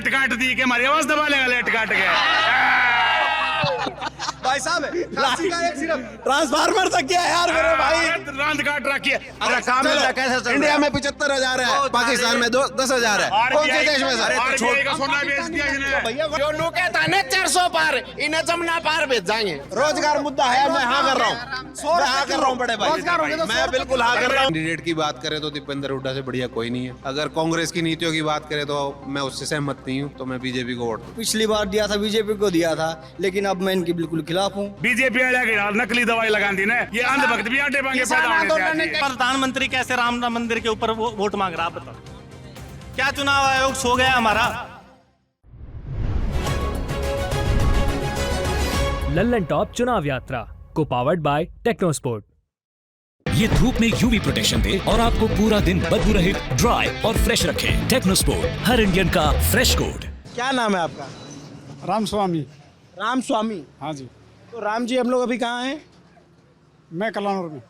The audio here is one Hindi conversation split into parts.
लेट काट दी के हमारी आवाज दबा लेगा लेट काट के। भाई साहब काशी का एक सिर्फ ट्रांसफार्मर तक क्या है यार मेरे भाई। रांद काट रखी है। अरे काम कैसे चल इंडिया में 75,000 है, पाकिस्तान में 10,000 है, कौन से देश में सर? RBI का सोना बेच दिया इसने। भैया जो नु कहता है ना 400 पार, इन्हें जमना पार बेच जाएंगे। रोजगार मुद्दा है, मैं हाँ कर रहा हूँ, मैं हाँ कर रहा हूँ बड़े भाई, मैं बिल्कुल हाँ कर रहा हूँ। कैंडिडेट की बात करें तो दीपेंद्र हुड्डा से बढ़िया कोई नहीं है। अगर कांग्रेस की नीतियों की बात करें तो मैं उससे सहमत नहीं हूँ, तो मैं बीजेपी को वोट। पिछली बार दिया था बीजेपी को दिया था, लेकिन अब मैं इनकी बिल्कुल खिलाफ हूँ। बीजेपी नकली दवाई लगा दी ना, ये अंधभक्त भी आटे बांगे पैदा होने से। प्रधानमंत्री कैसे राम मंदिर के ऊपर वोट मांग रहा, आप बताओ। क्या चुनाव आयोग सो गया हमारा? लल्लन टॉप चुनाव यात्रा को पावर्ड बाय टेक्नोस्पोर्ट। ये धूप में यूवी प्रोटेक्शन दे और आपको पूरा दिन बदबू रहित, ड्राई और फ्रेश रखे। टेक्नोस्पोर्ट, हर इंडियन का फ्रेश कोड। क्या नाम है आपका? राम स्वामी। राम स्वामी। हाँ जी। तो राम जी हम लोग अभी कहाँ हैं? मैं कलानौर में।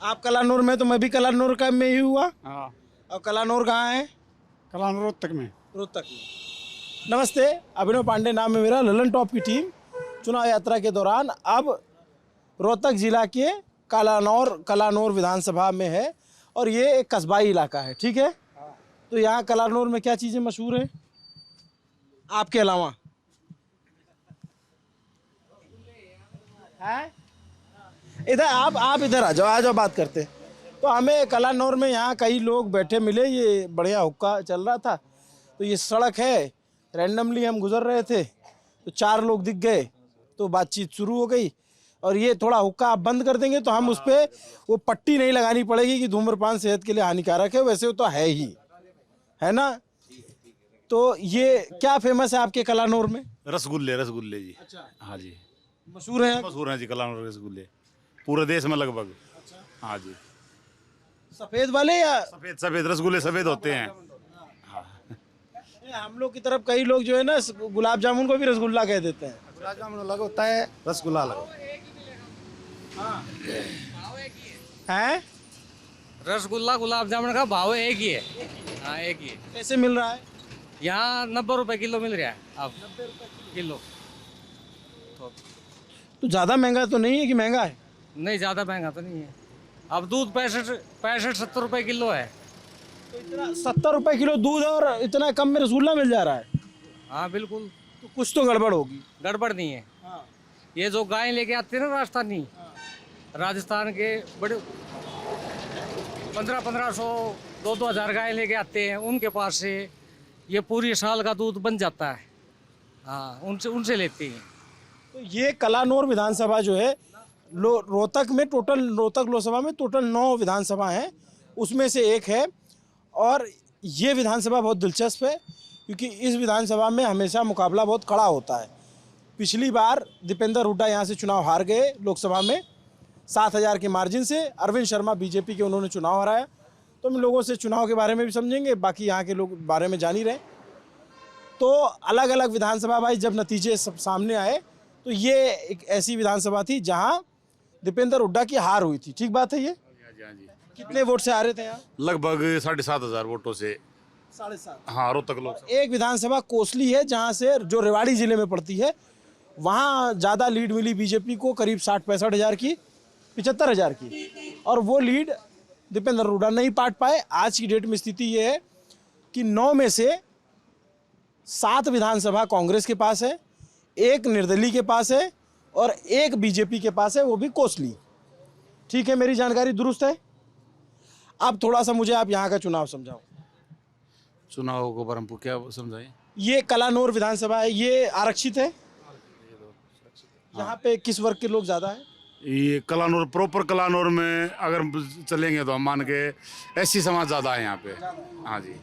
आप कलानौर में, तो मैं भी कलानौर का में ही हुआ। हाँ। और कलानौर कहाँ है? कलानौर रोहतक में। रोहतक में। नमस्ते, अभिनव पांडे नाम है मेरा। ललन टॉप की टीम चुनाव यात्रा के दौरान अब रोहतक जिला के कलानौर विधानसभा में है, और ये एक कस्बाई इलाका है, ठीक है। तो यहाँ कलानौर में क्या चीज़ें मशहूर हैं आपके अलावा? है इधर आप इधर आ जाओ बात करते हैं। तो हमें कलानौर में यहाँ कई लोग बैठे मिले, ये बढ़िया हुक्का चल रहा था। तो ये सड़क है, रैंडमली हम गुजर रहे थे तो 4 लोग दिख गए, तो बातचीत शुरू हो गई। और ये थोड़ा हुक्का आप बंद कर देंगे तो हम उस पर वो पट्टी नहीं लगानी पड़ेगी कि धूम्रपान सेहत के लिए हानिकारक है, वैसे तो है ही, है ना। तो ये क्या फेमस है आपके कलानौर में? रसगुल्ले जी। अच्छा। हाँ जी, मशहूर है। मशहूर है जी कलानौर के रसगुल्ले, पूरे देश में लगभग। हाँ जी। सफेद वाले या सफेद रसगुल्ले सफेद होते हैं। हम लोग की तरफ कई लोग जो है ना गुलाब जामुन को भी रसगुल्ला कह देते हैं। गुलाब जामुन अलग होता है, रसगुल्ला अलग। हैं? रसगुल्ला गुलाब जामुन का भाव एक ही है। हाँ, एक ही है। कैसे मिल रहा है? यहाँ 90 रुपए किलो मिल रहा है अब। 90 रुपए किलो तो ज़्यादा महंगा तो नहीं है कि महंगा है? नहीं, ज़्यादा महंगा तो नहीं है। अब दूध 65-70 रुपए किलो है। तो इतना 70 रुपए किलो दूध और इतना कम में रसगुल्ला मिल जा रहा है? हाँ बिल्कुल। तो कुछ तो गड़बड़ होगी। गड़बड़ नहीं है। हाँ। ये जो गाय लेके आते हैं ना राजस्थानी, राजस्थान के बड़े 1500 2,000 गाय लेके आते हैं, उनके पास से ये पूरी साल का दूध बन जाता है। हाँ, उनसे लेते हैं। तो ये कलानौर विधानसभा जो है रोहतक लोकसभा में टोटल 9 विधानसभा हैं, उसमें से एक है। और ये विधानसभा बहुत दिलचस्प है क्योंकि इस विधानसभा में हमेशा मुकाबला बहुत कड़ा होता है। पिछली बार दीपेंद्र हुड्डा यहाँ से चुनाव हार गए लोकसभा में 7,000 के मार्जिन से। अरविंद शर्मा बीजेपी के, उन्होंने चुनाव हराया। तो हम लोगों से चुनाव के बारे में भी समझेंगे, बाकी यहाँ के लोग बारे में जान ही रहे। तो अलग अलग विधानसभा भाई जब नतीजे सब सामने आए तो ये एक ऐसी विधानसभा थी जहाँ दीपेंद्र हुड्डा की हार हुई थी, ठीक बात है ये? कितने वोट से हारे थे यहाँ? लगभग 7,500 वोटों से। 7.5। हाँ, रोहतक लोग। एक विधानसभा कोसली है जहाँ से, जो रेवाड़ी जिले में पड़ती है, वहाँ ज़्यादा लीड मिली बीजेपी को, करीब 60-65 हज़ार की, 75 हज़ार की। और वो लीड दीपेंद्र हुड्डा नहीं पाट पाए। आज की डेट में स्थिति ये है कि 9 में से 7 विधानसभा कांग्रेस के पास है, 1 निर्दलीय के पास है और 1 बीजेपी के पास है, वो भी कोसली। ठीक है, मेरी जानकारी दुरुस्त है? अब थोड़ा सा मुझे आप यहाँ का चुनाव समझाओ। चुनाव को पर क्या समझाएं? ये कलानौर विधानसभा है, ये आरक्षित है। यहाँ पे किस वर्ग के लोग ज़्यादा हैं? ये कलानौर, प्रॉपर कलानौर में अगर चलेंगे तो हम मान के एससी समाज ज़्यादा है यहाँ पे। हाँ जी,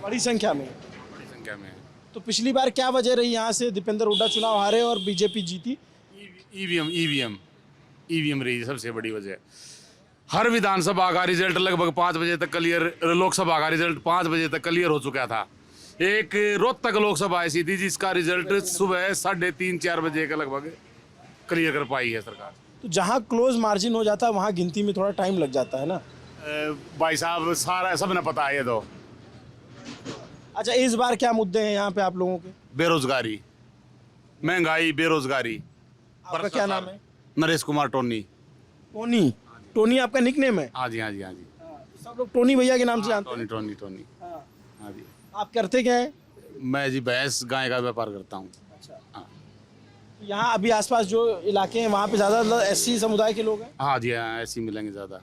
बड़ी संख्या में। बड़ी संख्या में। तो पिछली बार क्या वजह रही यहाँ से दीपेंद्र हुड्डा चुनाव हारे और बीजेपी जीती? ईवीएम रही सबसे बड़ी वजह। हर विधानसभा का रिजल्ट लगभग 5 बजे तक क्लियर, लोकसभा का रिजल्ट 5 बजे तक क्लियर हो चुका था। एक रोहतक लोकसभा ऐसी थी जिसका रिजल्ट सुबह 3:30-4 बजे के लगभग क्लियर कर पाई है सरकार। तो जहाँ क्लोज मार्जिन हो जाता है वहाँ गिनती में थोड़ा टाइम लग जाता है ना? भाई साहब, सारा सबने पता है ये तो। अच्छा, इस बार क्या मुद्दे हैं यहाँ पे आप लोगों के? बेरोजगारी, महंगाई, बेरोजगारी। आपका क्या नाम है? Naresh Kumar Tony. Tony? Tony आपका निकनेम है? हाँ जी, हाँ जी, हाँ जी। सब लोग टोनी भैया के नाम से जानते टोनी टोनी टोनी। हैं। हाँ। हाँ जी। आप करते क्या है? मैं जी भैंस गाय का व्यापार करता हूँ। यहाँ अभी आसपास जो इलाके हैं वहाँ पे ज़्यादा एससी समुदाय के लोग हैं? हाँ जी, हाँ, ऐसे ही मिलेंगे ज़्यादा।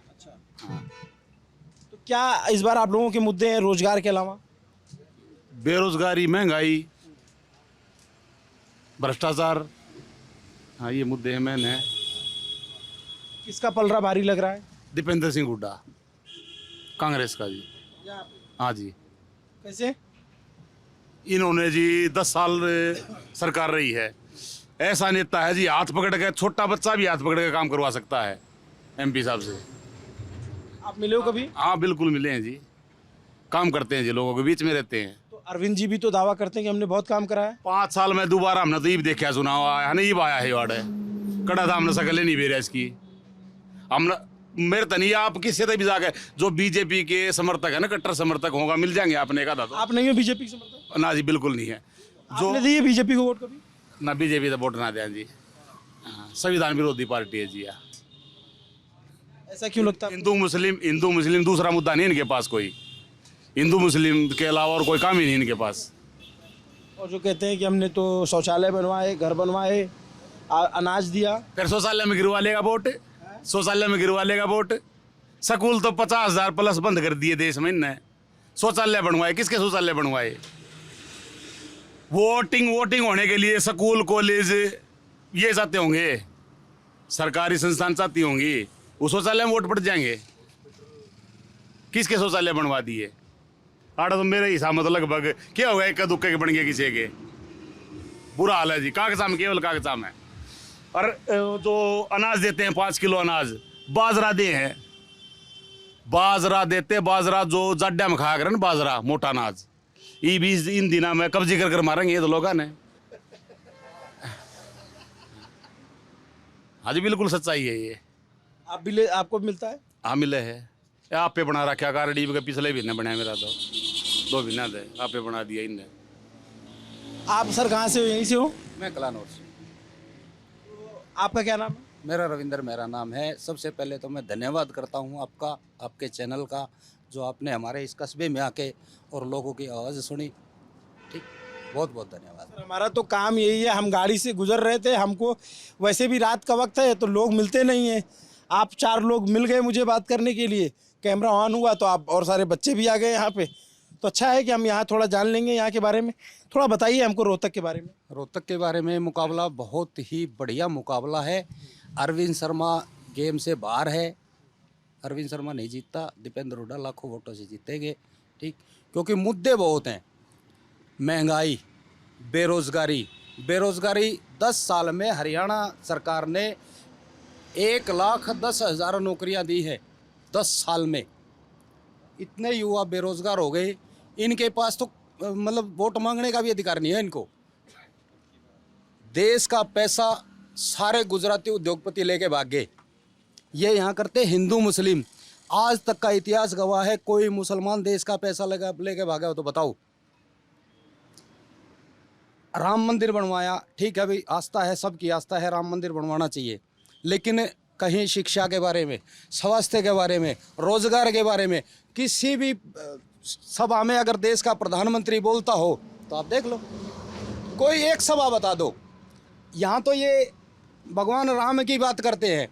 हाँ। तो क्या इस बार आप लोगों के मुद्दे हैं रोजगार के अलावा? बेरोजगारी, महंगाई, भ्रष्टाचार, हाँ ये मुद्दे हैं मेन है। किसका पलड़ा भारी लग रहा है? दीपेंद्र सिंह हुड्डा, कांग्रेस का जी। हाँ जी। कैसे? इन्होंने जी 10 साल सरकार रही है। ऐसा नेता है जी, हाथ पकड़ के, छोटा बच्चा भी हाथ पकड़ के काम करवा सकता है एमपी साहब से। आप मिले हो कभी? हाँ बिल्कुल मिले हैं जी, काम करते हैं जी, लोगों के बीच में रहते हैं। तो अरविंद जी भी तो दावा करते हैं कि हमने बहुत काम करा है। 5 साल में दोबारा हमने तो ईब देखा, चुनाव आया नहीं, ईब आया है वार्ड है कड़ा था, हमने सकल नहीं बेरा इसकी। हमने मेरे तनी आप किसी से भी जाके जो बीजेपी के समर्थक है ना, कट्टर समर्थक होगा, मिल जाएंगे आपने कहा था तो। आप नहीं हो बीजेपी के समर्थक? ना जी बिल्कुल नहीं है। आपने दी है बीजेपी को वोट कभी? ना बीजेपी तो वोट ना दें जी। हाँ, संविधान विरोधी पार्टी है जी। ऐसा क्यों लगता है? हिंदू मुस्लिम दूसरा मुद्दा नहीं इनके पास कोई। हिंदू मुस्लिम के अलावा और कोई काम ही नहीं इनके पास। और जो कहते हैं कि हमने तो शौचालय बनवाए, घर बनवाए, अनाज दिया। फिर शौचालय में गिरवा लेगा वोट, शौचालय में गिरवा लेगा वोट। स्कूल तो 50,000 प्लस बंद कर दिए देश में इनने। शौचालय बनवाए, किसके शौचालय बनवाए? वोटिंग होने के लिए स्कूल कॉलेज ये चाहते होंगे, सरकारी संस्थान चाहती होंगी, उस शौचालय में वोट पड़ जाएंगे। किसके शौचालय बनवा दिए? आड़ा तो मेरे हिसाब में तो लगभग क्या होगा, एक दुक्के के बन गए किसी के। बुरा हाल है जी, कागजा में, केवल कागजा में। और जो अनाज देते हैं 5 किलो अनाज, बाजरा दे हैं, बाजरा देते, बाजरा जो जाड्डा में खाया करें ना, बाजरा मोटा अनाज, ये भी इन दिनों में कब्जे कर मारेंगे ये तो लोग ने। हाँ जी बिल्कुल सच्चाई है ये। आप भी आपको मिलता है? हाँ मिले है। आप पे बना रखा कार डीब के पिछले महीने बनाया मेरा तो 2 महीना थे, आप पे बना दिया इनने। आप सर कहाँ से हो? यहीं से हो? मैं कलानौर से। आपका क्या नाम है? मेरा रविंदर मेरा नाम है। सबसे पहले तो मैं धन्यवाद करता हूं आपका, आपके चैनल का, जो आपने हमारे इस कस्बे में आके और लोगों की आवाज़ सुनी। ठीक, बहुत बहुत धन्यवाद। सर हमारा तो काम यही है, हम गाड़ी से गुजर रहे थे, हमको वैसे भी रात का वक्त है तो लोग मिलते नहीं हैं। आप 4 लोग मिल गए मुझे बात करने के लिए, कैमरा ऑन हुआ तो आप और सारे बच्चे भी आ गए यहाँ पे, तो अच्छा है कि हम यहाँ थोड़ा जान लेंगे यहाँ के बारे में। थोड़ा बताइए हमको रोहतक के बारे में। रोहतक के बारे में मुकाबला बहुत ही बढ़िया मुकाबला है। अरविंद शर्मा गेम से बाहर है, अरविंद शर्मा नहीं जीतता, दीपेंद्र हुड्डा लाखों वोटों से जीतेंगे। ठीक, क्योंकि मुद्दे बहुत हैं। महंगाई, बेरोजगारी 10 साल में हरियाणा सरकार ने 1,10,000 नौकरियां दी है 10 साल में। इतने युवा बेरोजगार हो गए, इनके पास तो मतलब वोट मांगने का भी अधिकार नहीं है इनको। देश का पैसा सारे गुजराती उद्योगपति लेके भाग गए। ये यहाँ करते हिंदू मुस्लिम। आज तक का इतिहास गवाह है, कोई मुसलमान देश का पैसा लेके भागा हो तो बताओ। राम मंदिर बनवाया, ठीक है भाई, आस्था है, सबकी आस्था है, राम मंदिर बनवाना चाहिए, लेकिन कहीं शिक्षा के बारे में, स्वास्थ्य के बारे में, रोजगार के बारे में किसी भी सभा में अगर देश का प्रधानमंत्री बोलता हो तो आप देख लो, कोई एक सभा बता दो। यहाँ तो ये भगवान राम की बात करते हैं,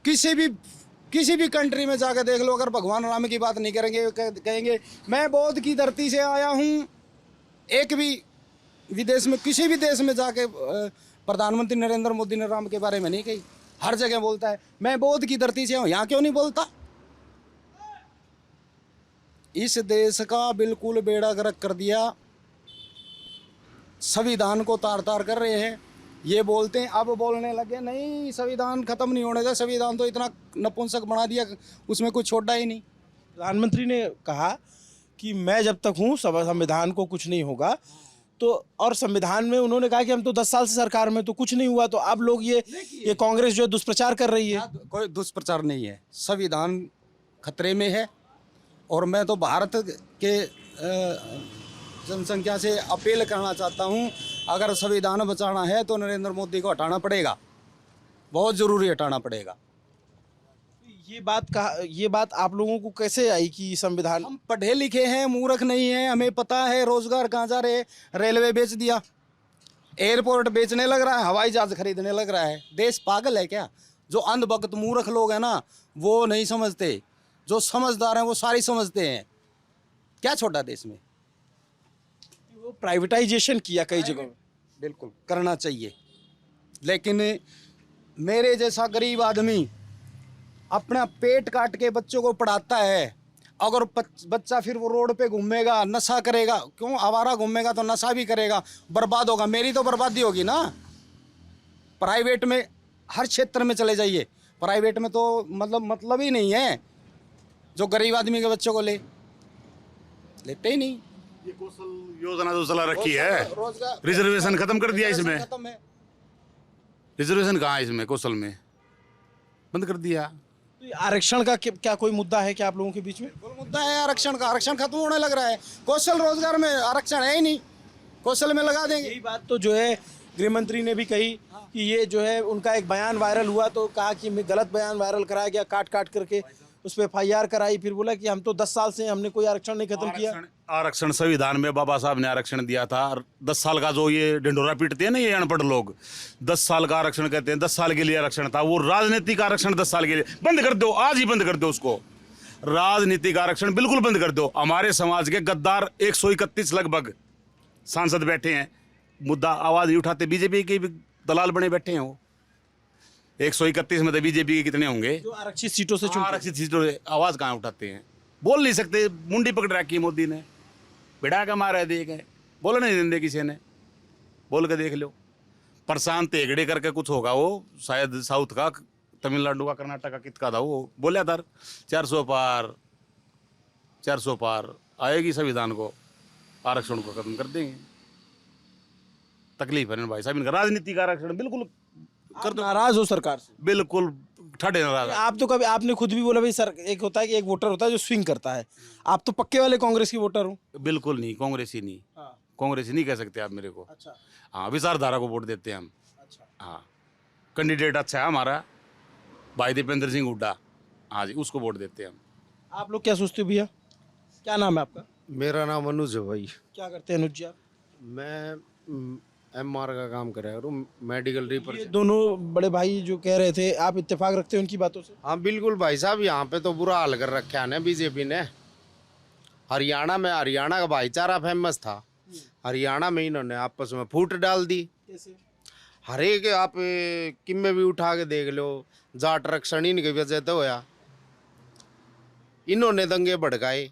किसी भी कंट्री में जाकर देख लो, अगर भगवान राम की बात नहीं करेंगे, कहेंगे मैं बौद्ध की धरती से आया हूँ। एक भी विदेश में, किसी भी देश में जाके प्रधानमंत्री नरेंद्र मोदी ने राम के बारे में नहीं कही। हर जगह बोलता है मैं बौद्ध की धरती से हूँ, यहाँ क्यों नहीं बोलता? इस देश का बिल्कुल बेड़ा गर्क कर दिया, संविधान को तार तार कर रहे हैं। ये बोलते हैं, अब बोलने लगे नहीं संविधान खत्म नहीं होने का, संविधान तो इतना नपुंसक बना दिया, उसमें कुछ छोड़ा ही नहीं। प्रधानमंत्री ने कहा कि मैं जब तक हूँ संविधान को कुछ नहीं होगा, तो और संविधान में उन्होंने कहा कि हम तो 10 साल से सरकार में तो कुछ नहीं हुआ, तो अब लोग ये कांग्रेस जो दुष्प्रचार कर रही है। कोई दुष्प्रचार नहीं है, संविधान खतरे में है। और मैं तो भारत के जनसंख्या से अपील करना चाहता हूँ, अगर संविधान बचाना है तो नरेंद्र मोदी को हटाना पड़ेगा, बहुत ज़रूरी हटाना पड़ेगा। ये बात आप लोगों को कैसे आई कि संविधान? हम पढ़े लिखे हैं, मूर्ख नहीं है, हमें पता है रोजगार कहाँ जा रहे हैं। रेलवे बेच दिया, एयरपोर्ट बेचने लग रहा है, हवाई जहाज खरीदने लग रहा है। देश पागल है क्या? जो अंधभक्त मूर्ख लोग हैं ना, वो नहीं समझते, जो समझदार हैं वो सारी समझते हैं। क्या छोटा देश में? वो प्राइवेटाइजेशन किया कई जगहों में। बिल्कुल करना चाहिए, लेकिन मेरे जैसा गरीब आदमी अपना पेट काट के बच्चों को पढ़ाता है, अगर बच्चा फिर वो रोड पे घूमेगा, नशा करेगा, क्यों आवारा घूमेगा तो नशा भी करेगा, बर्बाद होगा, मेरी तो बर्बादी होगी ना। प्राइवेट में हर क्षेत्र में चले जाइए, प्राइवेट में तो मतलब ही नहीं है। जो गरीब आदमी के बच्चों को लेते ही नहीं। ये कौशल योजना जो चला रखी है, रोजगार रिजर्वेशन खत्म कर दिया इसमें। खत्म है। रिजर्वेशन कहाँ है इसमें? कौशल में बंद कर दिया। तो ये आरक्षण का क्या कोई मुद्दा है क्या आप लोगों के बीच में? कोई मुद्दा है आरक्षण का? आरक्षण खत्म होने लग रहा है। कौशल रोजगार में आरक्षण है ही नहीं, कौशल में लगा देंगे। यही बात तो जो है गृह मंत्री ने भी कही कि ये जो है उनका एक बयान वायरल हुआ तो कहा कि मैं गलत बयान वायरल कराया गया, काट करके उस पर FIR कराई। फिर बोला कि हम तो 10 साल से हमने कोई आरक्षण नहीं खत्म किया। आरक्षण संविधान में बाबा साहब ने आरक्षण दिया था। 10 साल का जो ये ढिंढोरा पीटते हैं ना ये अनपढ़ लोग, 10 साल का आरक्षण कहते हैं। 10 साल के लिए आरक्षण था, वो राजनीतिक आरक्षण 10 साल के लिए बंद कर दो, आज ही बंद कर दो उसको। राजनीतिक आरक्षण बिल्कुल बंद कर दो। हमारे समाज के गद्दार 131 लगभग सांसद बैठे हैं, मुद्दा आवाज नहीं उठाते। बीजेपी के भी दलाल बने बैठे हैं। वो 131 में तो बीजेपी के कितने होंगे जो आरक्षित सीटों से आरक्षित सीटों से आवाज कहाँ उठाते हैं? बोल नहीं सकते, मुंडी पकड़ रखी है मोदी ने, बिड़ा के मारा है, देख है, बोलने नहीं देंगे किसी ने। बोल के देख लो, प्रशांत हेगड़े करके कुछ होगा, वो शायद साउथ का, तमिलनाडु का, कर्नाटक का कित का था, वो बोला था 400 पार आएगी संविधान को, आरक्षण को खत्म कर देंगे। तकलीफ है ना भाई साहब इनका। राजनीतिक आरक्षण बिल्कुल कर दो। नाराज हो सरकार से? बिल्कुल ठंडे नाराज। आप तो कभी, आपने खुद भी बोला भाई सर, एक होता है कि एक वोटर होता है जो स्विंग करता है, आप तो पक्के वाले कांग्रेस की वोटर हो। बिल्कुल नहीं, कांग्रेसी नहीं। कांग्रेसी नहीं कह सकते आप मेरे को। अच्छा। हाँ, विचारधारा को वोट देते हैं हम। अच्छा। हाँ, कैंडिडेट अच्छा है हमारा भाई दीपेंद्र सिंह हुड्डा, हाँ जी, उसको वोट देते हैं हम। आप लोग क्या सोचते हो भैया? क्या नाम है आपका? मेरा नाम अनुज है भाई। क्या करते हैं अनुज जी आप? मैं MR का काम कर रहा हूँ, मेडिकल ये रिप्रेजेंटेटिव। दोनों बड़े भाई जो कह रहे थे, आप इत्तेफाक रखते हैं उनकी बातों से? हाँ बिल्कुल भाई साहब, यहाँ पे तो बुरा हाल कर रखा है ना बीजेपी ने। हरियाणा में, हरियाणा का भाईचारा फेमस था, हरियाणा में इन्होंने आपस में फूट डाल दी। कैसे? हर एक आप किम्मे भी उठा के देख लो, जाट आरक्षण इनकी वजह तो होया, इन्होंने दंगे भड़काए।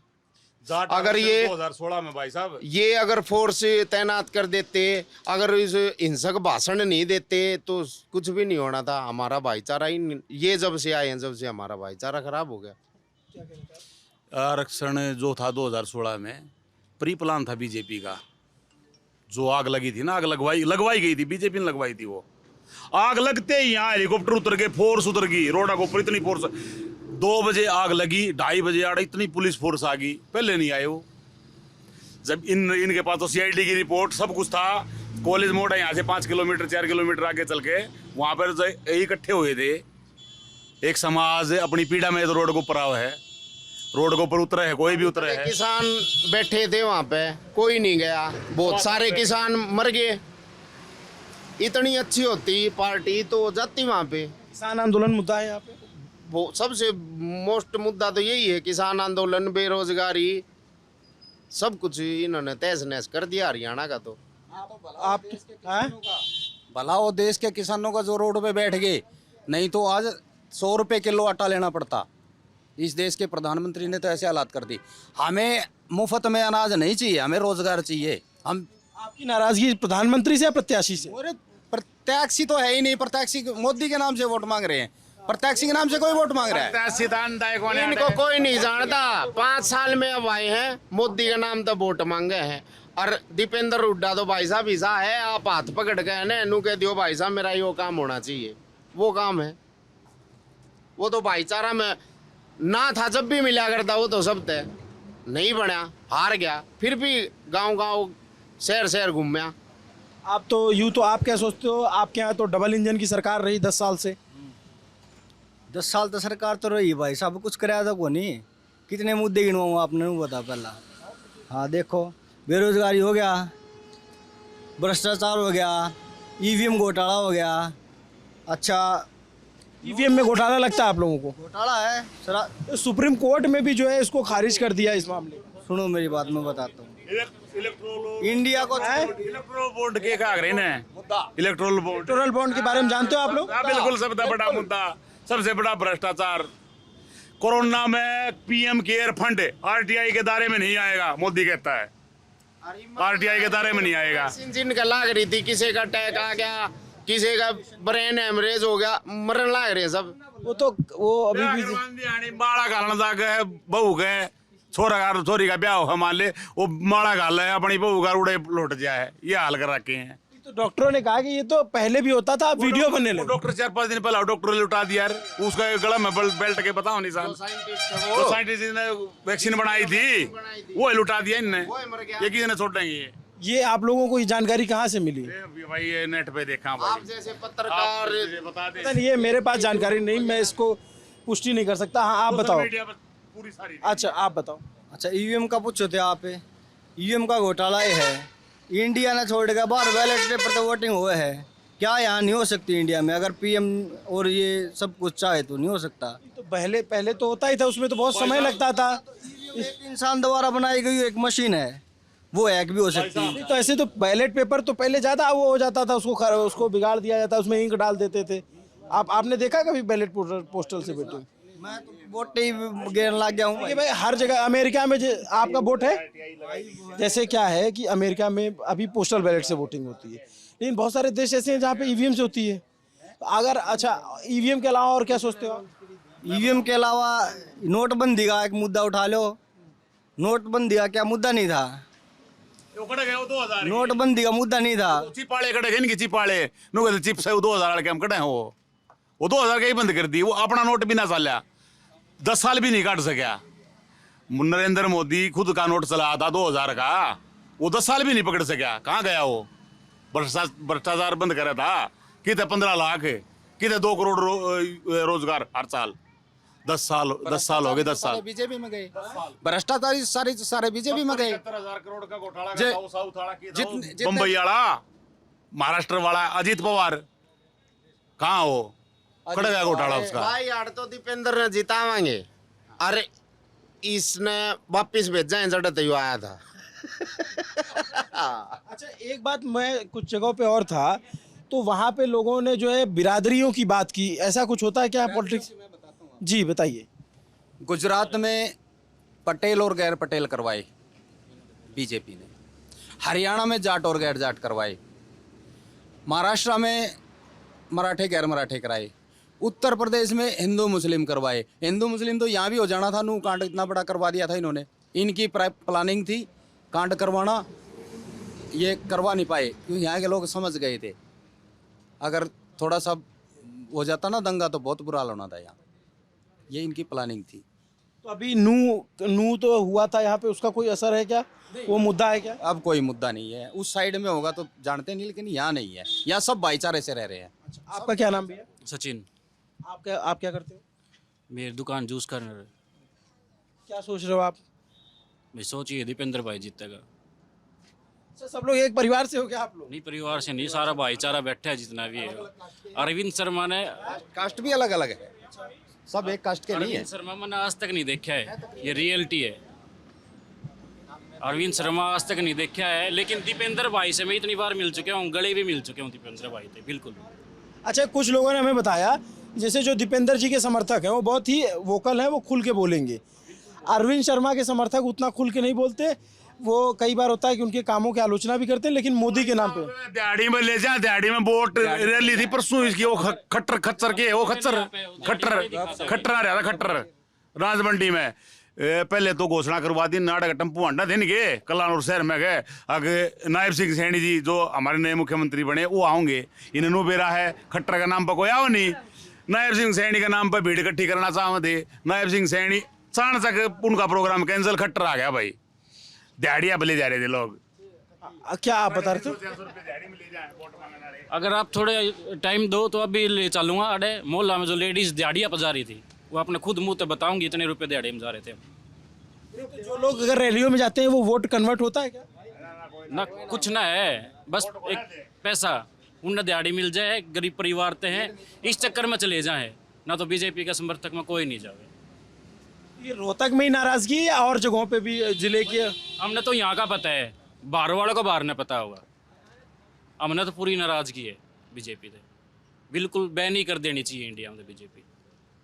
अगर ये 2016 में भाई साहब, ये अगर फोर्स तैनात कर देते, अगर इस हिंसक भाषण नहीं देते तो कुछ भी नहीं होना था। हमारा भाईचारा ही, ये जब से आए हैं, जब से हमारा भाईचारा खराब हो गया। आरक्षण जो था 2016 में प्री प्लान था बीजेपी का। जो आग लगी थी ना, आग लगवाई गई थी, बीजेपी ने लगवाई थी। वो आग लगते ही यहाँ हेलीकॉप्टर उतर गए, फोर्स उतर गई रोड के ऊपर, इतनी फोर्स। 2 बजे आग लगी, 2:30 बजे आड़ इतनी पुलिस फोर्स आ गई, पहले नहीं आए वो। जब इनके पास तो CID की रिपोर्ट सब कुछ था। कॉलेज मोड़ है यहाँ से 5 किलोमीटर 4 किलोमीटर आगे चल के, वहाँ पर इकट्ठे हुए थे। एक समाज अपनी पीड़ा में तो रोड को ऊपर है, रोड के ऊपर उतरे है, कोई भी उतरे है। किसान बैठे थे वहाँ पे, कोई नहीं गया, बहुत सारे किसान मर गए। इतनी अच्छी होती पार्टी तो जाती वहाँ पे। किसान आंदोलन मुद्दा है यहाँ पे? वो सबसे मोस्ट मुद्दा तो यही है, किसान आंदोलन, बेरोजगारी, सब कुछ इन्होंने तहस नहस कर दिया हरियाणा का। तो आप भला हो देश के किसानों का जो रोड पे बैठ गए, नहीं तो आज 100 रुपये किलो आटा लेना पड़ता। इस देश के प्रधानमंत्री ने तो ऐसे हालात कर दी। हमें मुफ्त में अनाज नहीं चाहिए, हमें रोजगार चाहिए। हम, आपकी नाराजगी प्रधानमंत्री से या प्रत्याशी से? अरे प्रत्याशी तो है ही नहीं, प्रत्याशी मोदी के नाम से वोट मांग रहे हैं, प्रत्याशी के नाम से कोई वोट मांग रहा है। इनको कोई नहीं जानता। 5 साल में अब आए हैं, मोदी का नाम तो वोट मांगे हैं। और दीपेंद्र हुड्डा तो भाई साहब ऐसा है, आप हाथ पकड़ गए ना, नू कह दियो भाई साहब मेरा यो काम होना चाहिए, वो काम है। वो तो भाईचारा में ना था, जब भी मिला करता वो तो सब थे। नहीं बना, हार गया, फिर भी गांव शहर शहर घूमया। आप तो यूँ तो आप क्या सोचते हो, आपके यहाँ तो डबल इंजन की सरकार रही 10 साल से। 10 साल तो सरकार तो रही भाई साहब, कुछ कराया था को नहीं। कितने मुद्दे गिनवाऊँ आपने नहीं बता पहला। हाँ देखो, बेरोजगारी हो गया, भ्रष्टाचार हो गया, ईवीएम घोटाला हो गया। अच्छा, ईवीएम में घोटाला लगता है आप लोगों को? घोटाला है सरा। तो सुप्रीम कोर्ट में भी जो है इसको खारिज कर दिया इस मामले में। सुनो मेरी बात, मैं बताता हूँ। इंडिया को इलेक्ट्रोल बोर्ड के का रहे ने इलेक्ट्रोल बोर्ड, इलेक्टोरल बॉन्ड के बारे में जानते हो आप लोग? हाँ, बिल्कुल सबसे बड़ा मुद्दा, सबसे बड़ा भ्रष्टाचार। कोरोना में पीएम केयर फंड आरटीआई के दायरे में नहीं आएगा, मोदी कहता है आरटीआई के दायरे में नहीं आएगा। जिनका लाग रही थी, किसी का अटैक आ गया, किसी का ब्रेन हेमरेज हो गया, मरन लाग रहे सब। वो अभी भी माड़ा घालन जा गए, बहू गए, छोरी का ब्याह मान ले, वो माड़ा घाल है अपनी बहू का उड़े लौट जाए, ये हाल कर रखे हैं। तो डॉक्टरों ने कहा कि ये तो पहले भी होता था, वीडियो बनने लगे। डॉक्टर 4-5 दिन पहले डॉक्टर ने लुटा दिया यार, उसका गला में बेल्ट के बताओ निशान। तो साइंटिस्ट ने वैक्सीन बनाई थी, वो लुटा दिया इनने, ये किसी ने छोड़ेंगे। ये आप लोगों को ये जानकारी कहाँ से मिली? भाई ये नेट पे देखा भाई, आप जैसे पत्रकार बता दे। पता नहीं, ये मेरे पास जानकारी नहीं, मैं इसको पुष्टि नहीं कर सकता। हाँ आप बताओ। पूरी सारी अच्छा आप बताओ। अच्छा ईवीएम का पूछो थे आप। ईवीएम का घोटाला ये है, इंडिया ने छोड़ के बाहर बैलेट पेपर तो वोटिंग हुए है, क्या यहाँ नहीं हो सकती इंडिया में? अगर पीएम और ये सब कुछ चाहे तो नहीं हो सकता। तो पहले तो होता ही था, उसमें तो बहुत समय लगता था। एक इंसान द्वारा बनाई गई एक मशीन है, वो हैक भी हो सकती है। तो ऐसे तो बैलेट पेपर तो पहले ज़्यादा वो हो जाता था, उसको बिगाड़ दिया जाता, उसमें इंक डाल देते थे। आपने देखा कभी बैलेट पोस्टल से वोटिंग? मैं तो वोट ही गिरने लग गया हूँ भाई। हर जगह अमेरिका में आपका वोट है, जैसे क्या है कि अमेरिका में अभी पोस्टल बैलेट से वोटिंग होती है, लेकिन बहुत सारे देश ऐसे हैं जहाँ पे ईवीएम से होती है। अगर अच्छा ईवीएम के अलावा और क्या सोचते हो आप? ईवीएम के अलावा नोटबंदी का एक मुद्दा उठा लो। नोटबंदी का क्या मुद्दा नहीं था? नोटबंदी का मुद्दा नहीं था। चिपाड़े कटे इनकी चिपाड़े नो चिप से 2000 के हम कटे हैं, वो 2000 के ही बंद कर दी। वो अपना नोट भी ना चालिया, 10 साल भी नहीं काट सका। नरेंद्र मोदी खुद का नोट चला था 2000 का, वो 10 साल भी नहीं पकड़ सका। कहाँ गया वो? भ्रष्टाचार बंद करा था, कितने 15 लाख, कितने 2 करोड़ रोजगार हर साल। 10 साल हो गए, 10 साल बीजेपी में गए, भ्रष्टाचारी सारे बीजेपी में गए। 70,000 करोड़ का घोटाला जितने- बम्बई वाला, महाराष्ट्र वाला अजीत पवार, कहाँ हो? खड़ा गया घोटाला उसका। भाई यार तो दीपेंद्र ने जितावांगे, अरे इसने वापिस भेजा है, जड़ते ही आया था। अच्छा एक बात, मैं कुछ जगहों पे और था तो वहाँ पे लोगों ने जो है बिरादरियों की बात की, ऐसा कुछ होता है क्या पॉलिटिक्स? जी बताइए। गुजरात में पटेल और गैर पटेल करवाए बीजेपी ने, हरियाणा में जाट और गैर जाट करवाए, महाराष्ट्र में मराठे गैर मराठे कराए, उत्तर प्रदेश में हिंदू मुस्लिम करवाए। हिंदू मुस्लिम तो यहाँ भी हो जाना था, नू कांड इतना बड़ा करवा दिया था इन्होंने। इनकी प्लानिंग थी कांड करवाना, ये करवा नहीं पाए क्योंकि यहाँ के लोग समझ गए थे अगर थोड़ा सा हो जाता ना दंगा तो बहुत बुरा हाल होना था यहाँ। ये इनकी प्लानिंग थी। तो अभी नू तो हुआ था यहाँ पे, उसका कोई असर है क्या? वो मुद्दा है क्या? अब कोई मुद्दा नहीं है, उस साइड में होगा तो जानते नहीं, लेकिन यहाँ नहीं है, यहाँ सब भाईचारे से रह रहे हैं। आपका क्या नाम भैया? सचिन। आप क्या करते हो? मेरी दुकान जूस कार्नर है। क्या सोच रहे हो आप? मैं सोचिए दीपेंद्र भाई जीतेगा। अच्छा सब लोग एक परिवार से हो क्या आप लोग? नहीं परिवार से नहीं, सारा भाईचारा बैठा है जितना भी है। अरविंद शर्मा ने, कास्ट भी अलग अलग है, सब एक कास्ट के नहीं है। अरविंद शर्मा मैंने आज तक नहीं देखा है, ये रियलिटी है। अरविंद शर्मा आज तक नहीं देखा है, लेकिन दीपेंद्र भाई से मैं इतनी बार मिल चुका हूँ, गले भी मिल चुके हूँ दीपेंद्र भाई से, बिल्कुल। अच्छा कुछ लोगों ने हमें बताया जैसे जो दीपेंद्र जी के समर्थक हैं वो बहुत ही वोकल हैं, वो खुल के बोलेंगे। अरविंद शर्मा के समर्थक उतना खुल के नहीं बोलते, वो कई बार होता है कि उनके कामों की आलोचना भी करते हैं, लेकिन मोदी के नाम पे। दिहाड़ी में ले जा, दिहाड़ी में वोट रैली थी परसों इसकी, वो खट्टर के वो खट्टर आ रहा था, खट्टर राजमंडी में। पहले तो घोषणा करवा दी, नाटक टम्पू हंडा थे इनके कलानौर शहर में गए। आगे नायब सिंह सैनी जी जो हमारे नए मुख्यमंत्री बने वो आओगे, इन्हें बेरा है खट्टर का नाम पर कोई आओ नहीं। नायब सिंह सैनी के नाम पर भीड़ इकट्ठी करना चाहते थे। नायब सिंह सैनी अचानक उनका प्रोग्राम कैंसिल, खट्टर आ गया भाई, दिहाड़ियां ले जा रहे थे लोग। क्या आप बता रहे थे? अगर आप थोड़े टाइम दो तो अभी ले चलूँगा। अरे मोहल्ला में जो लेडीज़ दिहाड़ियाँ पजा रही थी, वो अपने खुद मुँह तो बताऊँगी इतने रुपये दिहाड़ी में जा रहे थे। तो जो लोग अगर रैलियों में जाते हैं वो वोट कन्वर्ट होता है क्या? ना कुछ ना है, बस एक पैसा उन्हें दिहाड़ी मिल जाए, गरीब परिवार ते हैं, इस चक्कर में चले जाए, ना तो बीजेपी के समर्थक में कोई नहीं जाए। ये रोहतक में ही नाराजगी है या और जगहों पे भी जिले के? हमने तो यहाँ का पता है, बाहर वालों को बाहर नहीं पता होगा। हमने तो पूरी नाराजगी है बीजेपी से, बिल्कुल बैन ही कर देनी चाहिए इंडिया में बीजेपी।